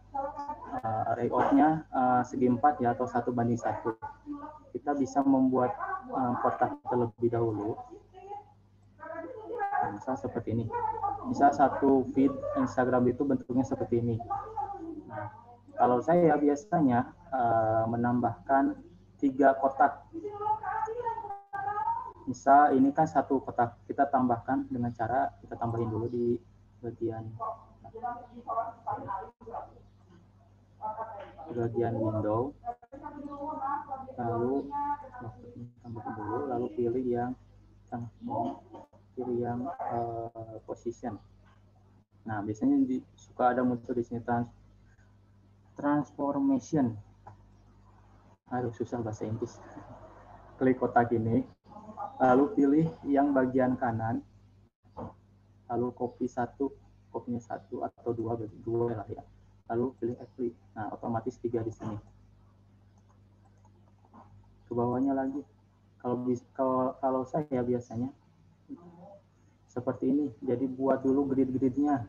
layoutnya segi 4 ya atau 1:1. Kita bisa membuat kotak terlebih dahulu. Nah, misal seperti ini. Misal satu feed Instagram itu bentuknya seperti ini. Nah, kalau saya biasanya menambahkan 3 kotak. Misal ini kan satu kotak, kita tambahkan dengan cara kita tambahin dulu di bagian window, lalu tambahkan dulu, lalu pilih yang position. Nah biasanya suka ada muncul di sini transformation. Aduh susah bahasa Inggris. Klik kotak ini, lalu pilih yang bagian kanan, lalu kopinya satu atau dua lah ya. Lalu pilih apply. Nah otomatis 3 di sini. Ke bawahnya lagi. Kalau saya biasanya seperti ini. Jadi buat dulu grid-gridnya.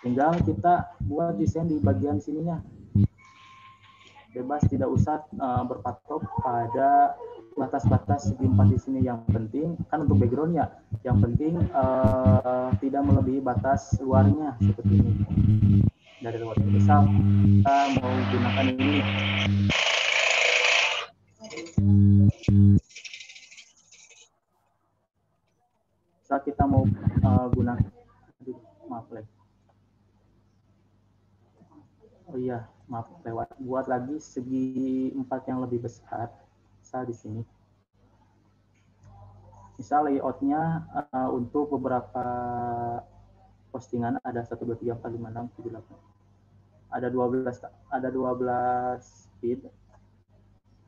Tinggal kita buat desain di bagian sininya. Bebas, tidak usah berpatok pada batas-batas segi 4 di sini. Yang penting kan untuk backgroundnya, yang penting tidak melebihi batas luarnya seperti ini. Dari luar misal kita mau gunakan ini. Misal kita mau gunakan, maaf lagi. Oh iya, maaf lewat. Buat lagi segi 4 yang lebih besar. Misal di sini. Misal layoutnya untuk beberapa postingan ada 1, 2, 3, 4, 5, 6, 7, 8. Ada 12 feed.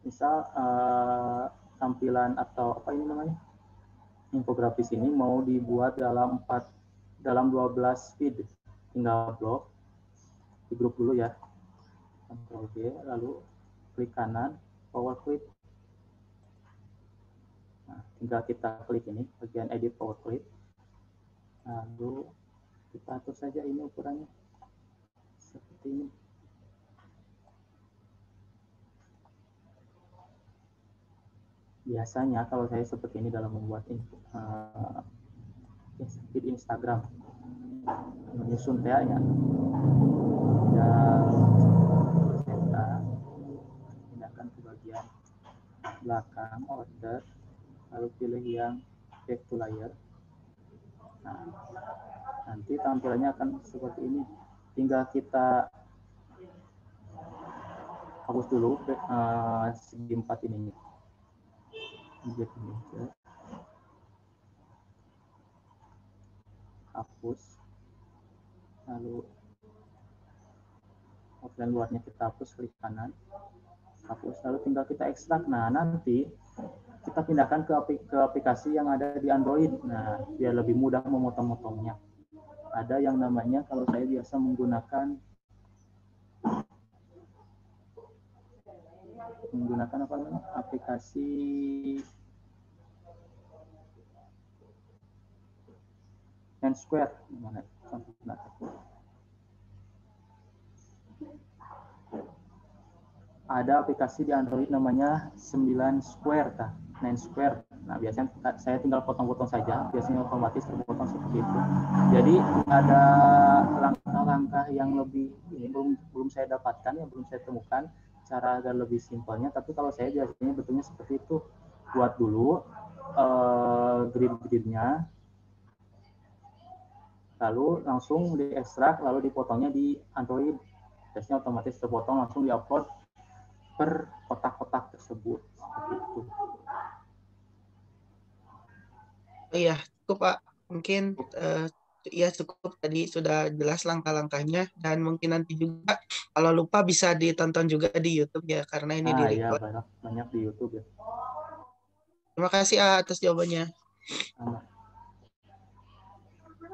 Misal tampilan atau apa ini namanya? Infografis ini mau dibuat dalam 12 feed. Tinggal blok di grup dulu ya. Ctrl G, lalu klik kanan, power clip. Nah, tinggal kita klik ini, bagian edit power clip. Lalu kita atur saja ini ukurannya. Seperti ini. Biasanya kalau saya seperti ini dalam membuat feed Instagram. Menyusun TA-nya. Dan kita pindahkan ke bagian belakang order, lalu pilih yang back to layer. Nah, nanti tampilannya akan seperti ini. Tinggal kita hapus dulu segi 4 ini. Hapus, lalu outline luarnya kita hapus, klik kanan, hapus, lalu tinggal kita ekstrak. Nah nanti kita pindahkan ke aplikasi yang ada di Android. Nah biar lebih mudah memotong-motongnya. Ada yang namanya, kalau saya biasa menggunakan apa namanya, aplikasi Square. ada aplikasi di Android namanya 9 Square, 9 Square. Nah, biasanya saya tinggal potong-potong saja, biasanya otomatis terpotong seperti itu. Jadi ada langkah-langkah yang lebih ini belum saya dapatkan, yang belum saya temukan cara agar lebih simpelnya. Tapi kalau saya biasanya betulnya seperti itu, buat dulu grid-gridnya, lalu langsung diekstrak, lalu dipotongnya di Android. Biasanya otomatis terpotong, langsung diupload per kotak-kotak tersebut, seperti itu. Iya, cukup Pak. Mungkin ya cukup, tadi sudah jelas langkah-langkahnya, dan mungkin nanti juga kalau lupa bisa ditonton juga di YouTube ya, karena ini di Iya, record. banyak di YouTube ya. Terima kasih atas jawabannya.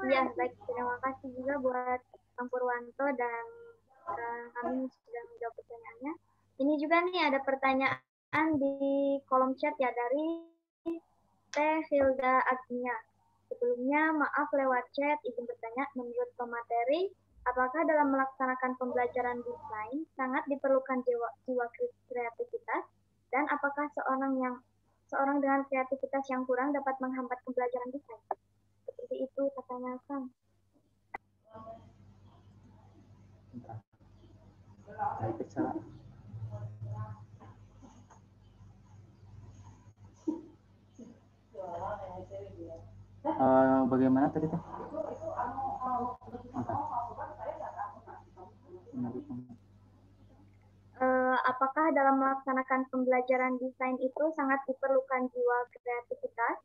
Iya, baik. Terima kasih juga buat Kang Purwanto dan kami sudah menjawab pertanyaannya. Ini juga nih ada pertanyaan di kolom chat ya dari Teh Hilda Agnia. Sebelumnya, maaf lewat chat, izin bertanya, menurut pemateri, apakah dalam melaksanakan pembelajaran desain sangat diperlukan jiwa kreativitas, dan apakah seorang dengan kreativitas yang kurang dapat menghambat pembelajaran desain? Seperti itu katanya Kang. Bagaimana tadi Teh? Apakah dalam melaksanakan pembelajaran desain itu sangat diperlukan jiwa kreativitas,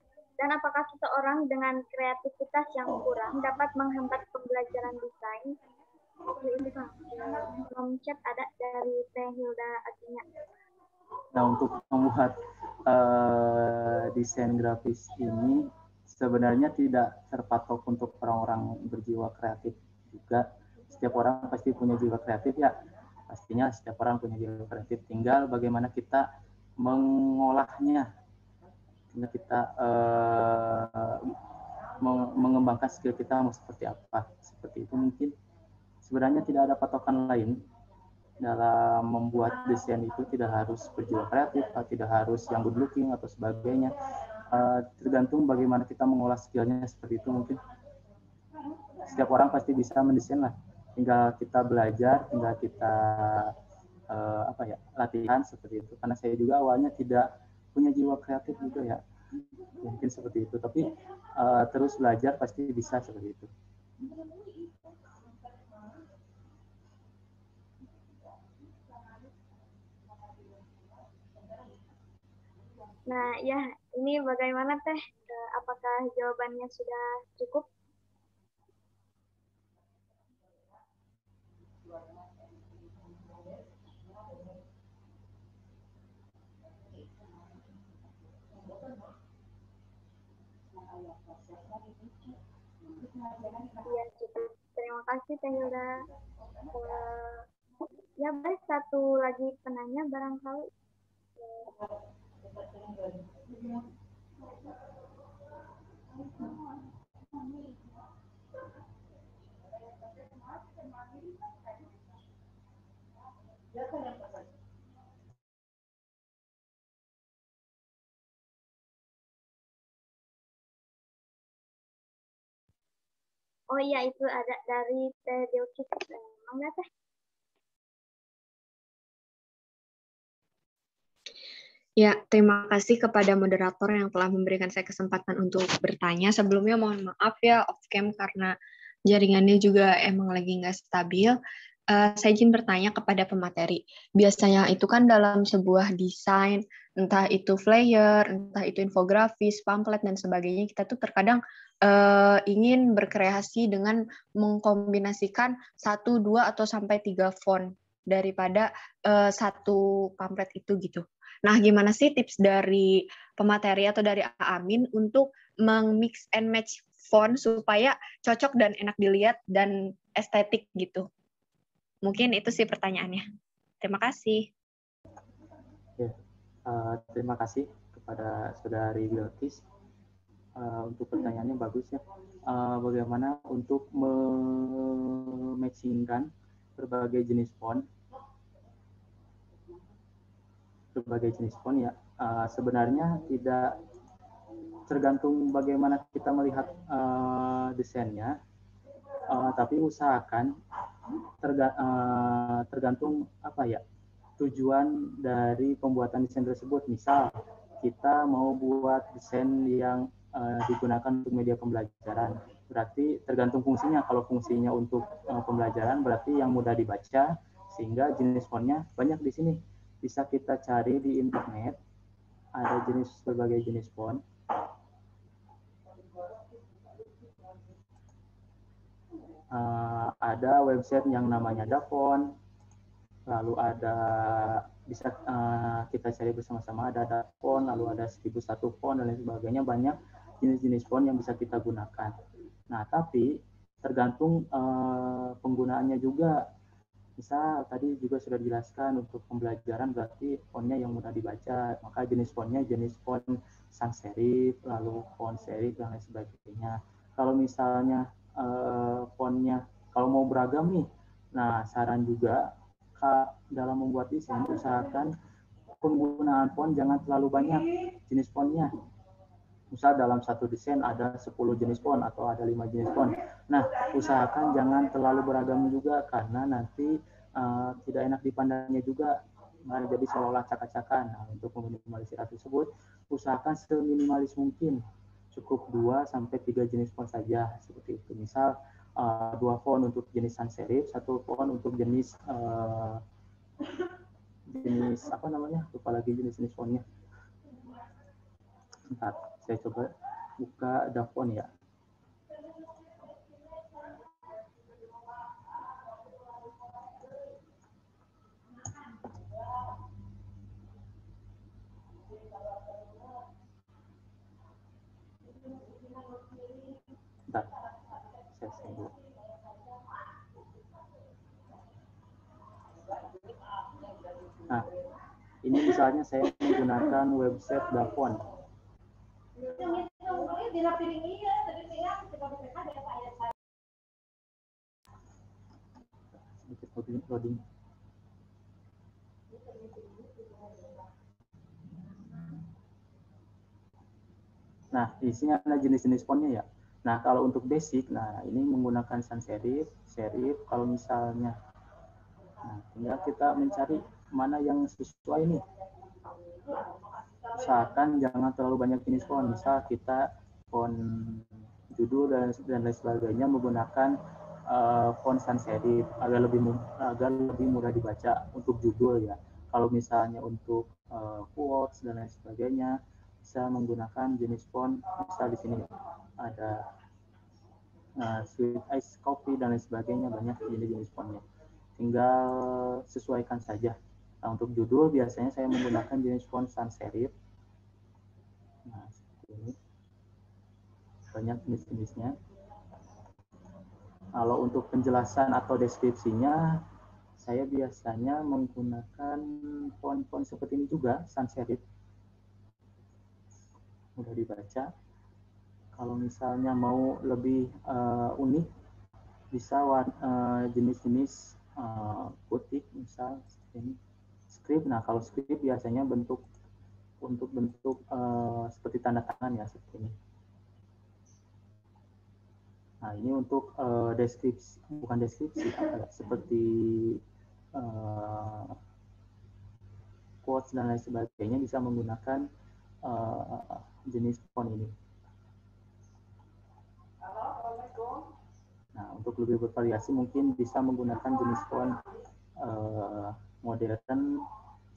dan apakah seseorang dengan kreativitas yang kurang dapat menghambat pembelajaran desain? Seperti itu Kang. Kolom chat ada dari Teh Hilda Agnia. Nah, untuk membuat desain grafis ini sebenarnya tidak terpatok untuk orang-orang berjiwa kreatif juga. Setiap orang pasti punya jiwa kreatif ya. Pastinya setiap orang punya jiwa kreatif. Tinggal bagaimana kita mengolahnya. Tinggal kita mengembangkan skill kita mau seperti apa. Seperti itu mungkin. Sebenarnya tidak ada patokan lain dalam membuat desain itu, tidak harus berjiwa kreatif, tidak harus yang good looking atau sebagainya. Tergantung bagaimana kita mengolah skillnya, seperti itu mungkin. Setiap orang pasti bisa mendesain lah, tinggal kita belajar, tinggal kita latihan seperti itu. Karena saya juga awalnya tidak punya jiwa kreatif gitu ya, mungkin seperti itu. Tapi terus belajar pasti bisa seperti itu. Nah, ya, ini bagaimana Teh? Apakah jawabannya sudah cukup? Iya, cukup. Terima kasih Teh Hilda. Ya, baik, satu lagi penanya barangkali. Oh iya, itu ada dari Teh Bilkis. Mangga Teh. Ya, terima kasih kepada moderator yang telah memberikan saya kesempatan untuk bertanya. Sebelumnya mohon maaf ya off cam karena jaringannya juga emang lagi nggak stabil. Saya izin bertanya kepada pemateri. Biasanya itu kan dalam sebuah desain, entah itu flyer, entah itu infografis, pamflet, dan sebagainya, kita tuh terkadang ingin berkreasi dengan mengkombinasikan 1, 2, atau sampai 3 font daripada satu pamflet itu gitu. Nah, gimana sih tips dari pemateri atau dari Amin untuk meng-mix and match font supaya cocok dan enak dilihat dan estetik gitu? Mungkin itu sih pertanyaannya. Terima kasih. Ya, terima kasih kepada Saudari Bilkis. Untuk pertanyaannya bagus ya. Bagaimana untuk mematchingkan berbagai jenis font berbagai jenis font ya. Sebenarnya tidak tergantung bagaimana kita melihat desainnya, tapi usahakan tergantung apa ya tujuan dari pembuatan desain tersebut. Misal kita mau buat desain yang digunakan untuk media pembelajaran, berarti tergantung fungsinya. Kalau fungsinya untuk pembelajaran berarti yang mudah dibaca, sehingga jenis fontnya banyak di sini. Bisa kita cari di internet, ada berbagai jenis font. Ada website yang namanya Dafont, lalu ada bisa kita cari bersama-sama, ada Dafont, lalu ada 1001 font dan lain sebagainya. Banyak jenis-jenis font yang bisa kita gunakan. Nah, tapi tergantung penggunaannya juga. Misal tadi juga sudah dijelaskan untuk pembelajaran berarti fontnya yang mudah dibaca, maka jenis fontnya jenis font sans serif, lalu font serif dan lain sebagainya. Kalau misalnya fontnya kalau mau beragam nih, nah saran juga dalam membuat desain usahakan penggunaan font jangan terlalu banyak jenis fontnya. Misal dalam satu desain ada 10 jenis font atau ada 5 jenis font. Nah, usahakan jangan terlalu beragam juga karena nanti tidak enak dipandangnya juga. Nah, jadi seolah-olah acak-acakan. Nah, untuk meminimalisir hal tersebut, usahakan seminimalis mungkin. Cukup 2 sampai 3 jenis font saja seperti itu. Misal 2 font untuk jenis sans serif, 1 font untuk jenis apa namanya? Lupa lagi jenis fontnya. Bentar, saya coba buka Dafont ya. Bentar, saya dulu. Nah, ini misalnya saya menggunakan website Dafont. Sedikit loading. Nah, di sini ada jenis-jenis fontnya ya. Nah, kalau untuk basic, nah ini menggunakan sans serif, serif. Kalau misalnya, nah tinggal kita mencari mana yang sesuai nih. Usahakan jangan terlalu banyak jenis font. Misal kita font judul dan lain sebagainya menggunakan font sans serif agar lebih mudah dibaca untuk judul ya. Kalau misalnya untuk quotes dan lain sebagainya bisa menggunakan jenis font. Misal di sini ada Sweet Ice Coffee dan lain sebagainya, banyak jenis fontnya. Tinggal sesuaikan saja. Nah, untuk judul biasanya saya menggunakan jenis font sans serif. Nah, seperti ini. Banyak jenis-jenisnya. Kalau untuk penjelasan atau deskripsinya, saya biasanya menggunakan font-font seperti ini juga, sans serif. Mudah dibaca. Kalau misalnya mau lebih unik, bisa jenis-jenis butik, misal seperti ini. Script. Nah, kalau script biasanya bentuk seperti tanda tangan ya, seperti ini. Nah, ini untuk deskripsi, bukan deskripsi, seperti quotes dan lain sebagainya bisa menggunakan jenis font ini. Nah, untuk lebih bervariasi mungkin bisa menggunakan jenis font modern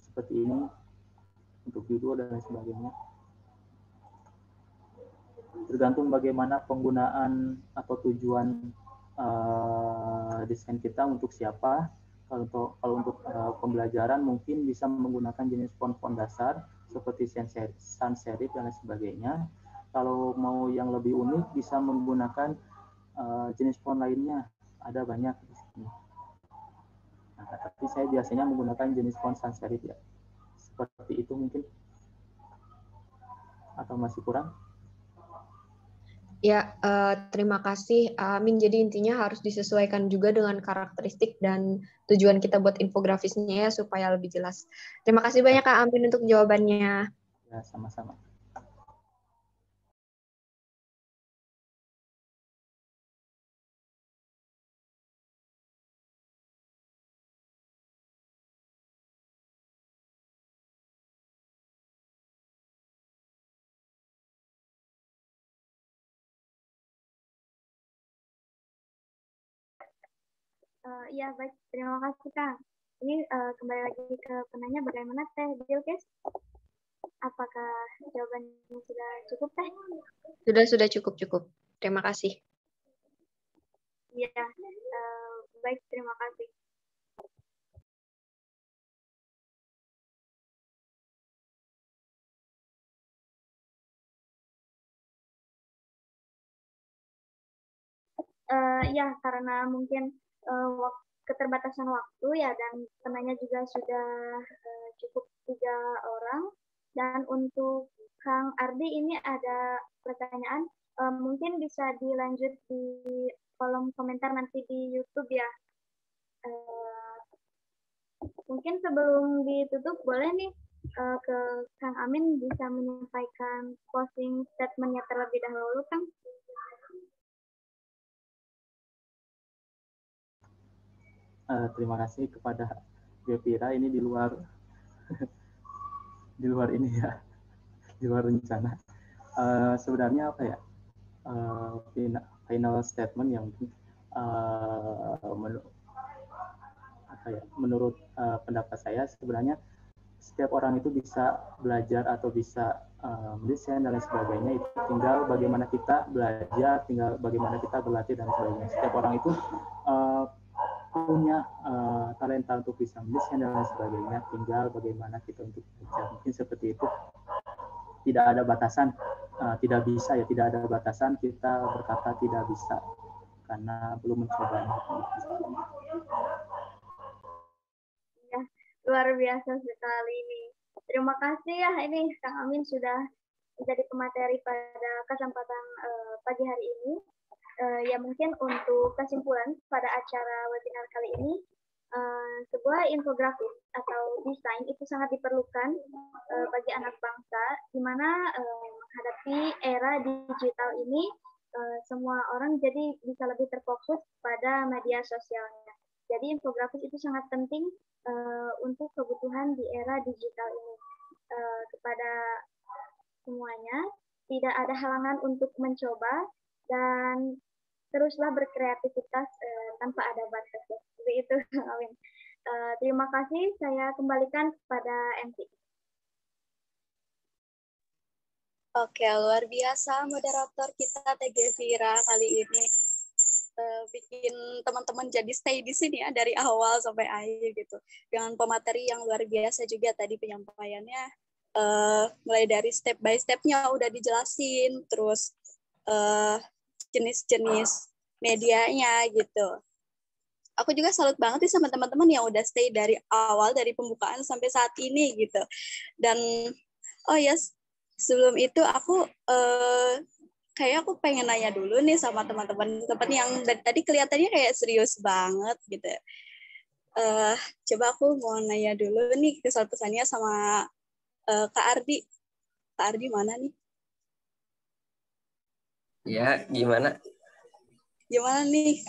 seperti ini untuk judul dan lain sebagainya. Tergantung bagaimana penggunaan atau tujuan desain kita untuk siapa. Kalau untuk pembelajaran mungkin bisa menggunakan jenis font-font dasar seperti sans serif dan lain sebagainya. Kalau mau yang lebih unik bisa menggunakan jenis font lainnya, ada banyak di sini. Nah, tapi saya biasanya menggunakan jenis font sans serif ya. Seperti itu mungkin. Atau masih kurang? Ya, terima kasih Amin. Jadi intinya harus disesuaikan juga dengan karakteristik dan tujuan kita buat infografisnya ya supaya lebih jelas. Terima kasih banyak Kak Amin untuk jawabannya. Ya, sama-sama. Iya, baik. Terima kasih, Kak. Ini kembali lagi ke penanya, bagaimana Teh Bilkis? Apakah jawabannya sudah cukup, Teh? Sudah cukup. Terima kasih. Iya, baik. Terima kasih. Ya, karena mungkin keterbatasan waktu ya, dan penanya juga sudah cukup 3 orang. Dan untuk Kang Ardi ini ada pertanyaan, mungkin bisa dilanjut di kolom komentar nanti di YouTube ya. Mungkin sebelum ditutup boleh nih ke Kang Amin bisa menyampaikan closing statement-nya terlebih dahulu, Kang. Terima kasih kepada Devira, ini di luar di luar ini ya, di luar rencana. Sebenarnya apa ya, final statement yang menurut pendapat saya, sebenarnya setiap orang itu bisa belajar atau bisa mendesain dan lain sebagainya. Itu tinggal bagaimana kita belajar, tinggal bagaimana kita berlatih dan sebagainya. Setiap orang itu punya talenta untuk bisa mendesain dan lain sebagainya, tinggal bagaimana kita untuk belajar. Mungkin seperti itu. Tidak ada batasan, tidak ada batasan kita berkata tidak bisa karena belum mencoba. Ya, luar biasa sekali ini. Terima kasih ya ini Kang Amin sudah menjadi pemateri pada kesempatan pagi hari ini. Ya mungkin untuk kesimpulan pada acara webinar kali ini, sebuah infografis atau desain itu sangat diperlukan bagi anak bangsa, di mana menghadapi era digital ini, semua orang jadi bisa lebih terfokus pada media sosialnya. Jadi infografis itu sangat penting untuk kebutuhan di era digital ini. Kepada semuanya, tidak ada halangan untuk mencoba dan teruslah berkreativitas tanpa ada batas. Seperti itu, Amin. Terima kasih. Saya kembalikan kepada MC. Oke, luar biasa moderator kita TG Vira kali ini. Bikin teman-teman jadi stay di sini ya dari awal sampai akhir gitu. Dengan pemateri yang luar biasa juga tadi penyampaiannya. Mulai dari step by step-nya udah dijelasin, terus jenis-jenis medianya gitu. Aku juga salut banget sih sama teman-teman yang udah stay dari awal, dari pembukaan sampai saat ini gitu. Dan oh yes, sebelum itu aku kayak aku pengen nanya dulu nih sama teman-teman yang dari tadi kelihatannya kayak serius banget gitu. Coba aku mau nanya dulu nih kesan-pesannya sama Kak Ardi. Kak Ardi mana nih? Ya, gimana? Gimana nih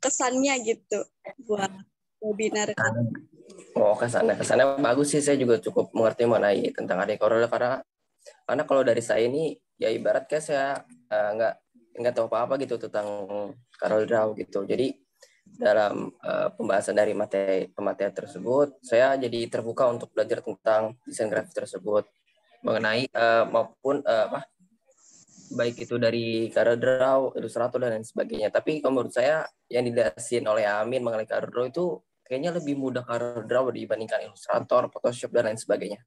kesannya gitu buat webinar? Oh, kesannya bagus sih. Saya juga cukup mengerti mengenai tentang adik corel karena kalau dari saya ini ya ibarat kayak saya nggak tahu apa-apa gitu tentang CorelDRAW gitu. Jadi dalam pembahasan dari pemateri tersebut, saya jadi terbuka untuk belajar tentang desain grafis tersebut mengenai maupun baik itu dari CorelDRAW, Illustrator dan lain sebagainya. Tapi menurut saya yang dijelasin oleh Amin mengenai CorelDRAW itu kayaknya lebih mudah CorelDRAW dibandingkan Illustrator, Photoshop dan lain sebagainya.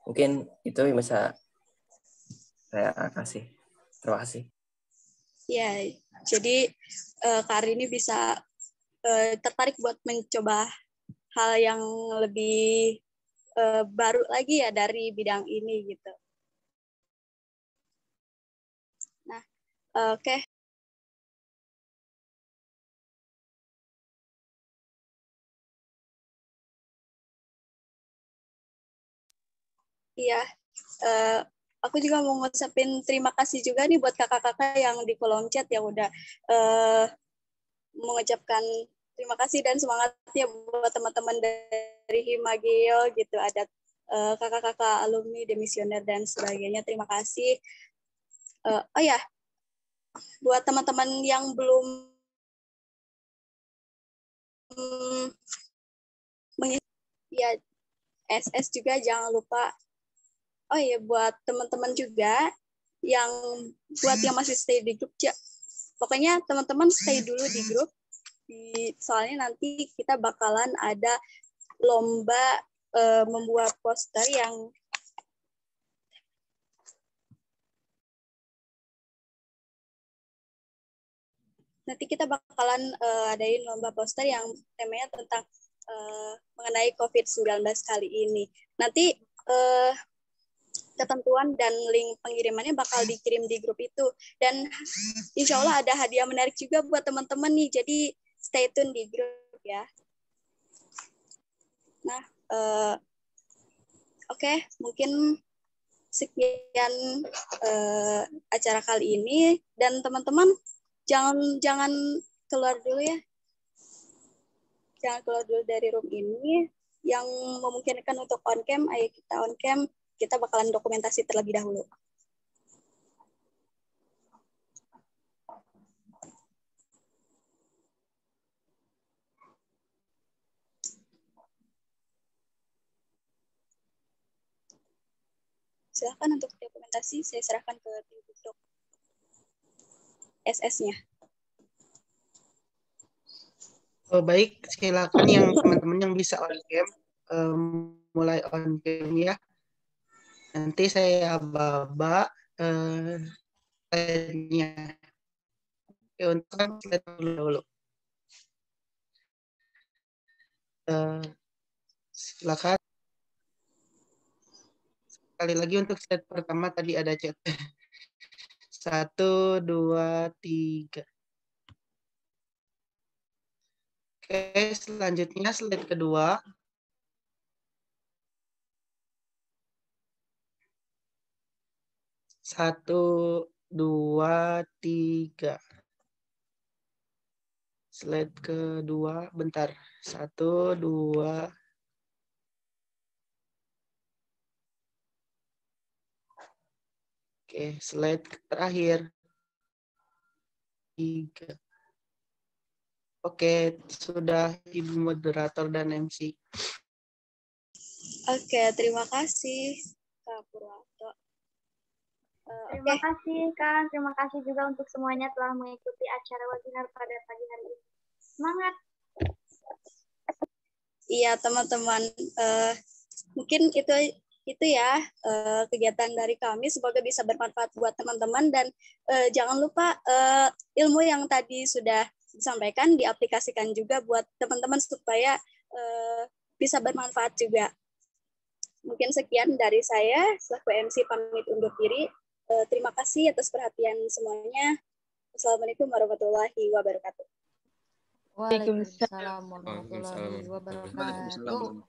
Mungkin itu yang bisa saya kasih. Terima kasih. Ya, jadi Kak Ardi ini bisa tertarik buat mencoba hal yang lebih baru lagi ya dari bidang ini gitu. Nah, Oke. Iya, aku juga mau ngucapin terima kasih juga nih buat kakak-kakak yang di kolom chat yang udah mengucapkan terima kasih dan semangatnya buat teman-teman dari Himageo gitu. Ada kakak-kakak alumni, demisioner dan sebagainya. Terima kasih. Oh ya, buat teman-teman yang belum ya SS juga jangan lupa. Oh iya, buat teman-teman juga yang masih stay di grup, pokoknya teman-teman stay dulu di grup. Soalnya nanti kita bakalan ada lomba membuat poster yang adain lomba poster yang temanya tentang mengenai COVID-19 kali ini. Nanti ketentuan dan link pengirimannya bakal dikirim di grup itu. Dan insya Allah ada hadiah menarik juga buat teman-teman nih. Jadi stay tune di grup ya. Nah, oke, mungkin sekian acara kali ini. Dan teman-teman jangan keluar dulu ya. Jangan keluar dulu dari room ini. Yang memungkinkan untuk on cam, ayo kita on cam. Kita bakalan dokumentasi terlebih dahulu. Silakan untuk dokumentasi, saya serahkan ke tim untuk SS-nya. Oh, baik, silakan yang teman-teman yang bisa on cam, mulai on cam ya. Nanti saya baba slide-nya. Oke, untuk slide dulu. Silakan. Sekali lagi untuk slide pertama tadi ada chat. 1, 2, 3. Oke, selanjutnya slide kedua. Satu, 2, 3. Slide kedua, bentar. 1, 2. Oke, slide terakhir. 3. Oke, sudah Ibu moderator dan MC. Oke, terima kasih Kak Purwanto. Terima kasih Kak, terima kasih juga untuk semuanya telah mengikuti acara webinar pada pagi hari ini. Semangat! Iya teman-teman, mungkin itu ya kegiatan dari kami. Semoga bisa bermanfaat buat teman-teman dan jangan lupa ilmu yang tadi sudah disampaikan diaplikasikan juga buat teman-teman supaya bisa bermanfaat juga. Mungkin sekian dari saya selaku MC pamit undur diri. Terima kasih atas perhatian semuanya. Assalamualaikum warahmatullahi wabarakatuh. Waalaikumsalam warahmatullahi wabarakatuh.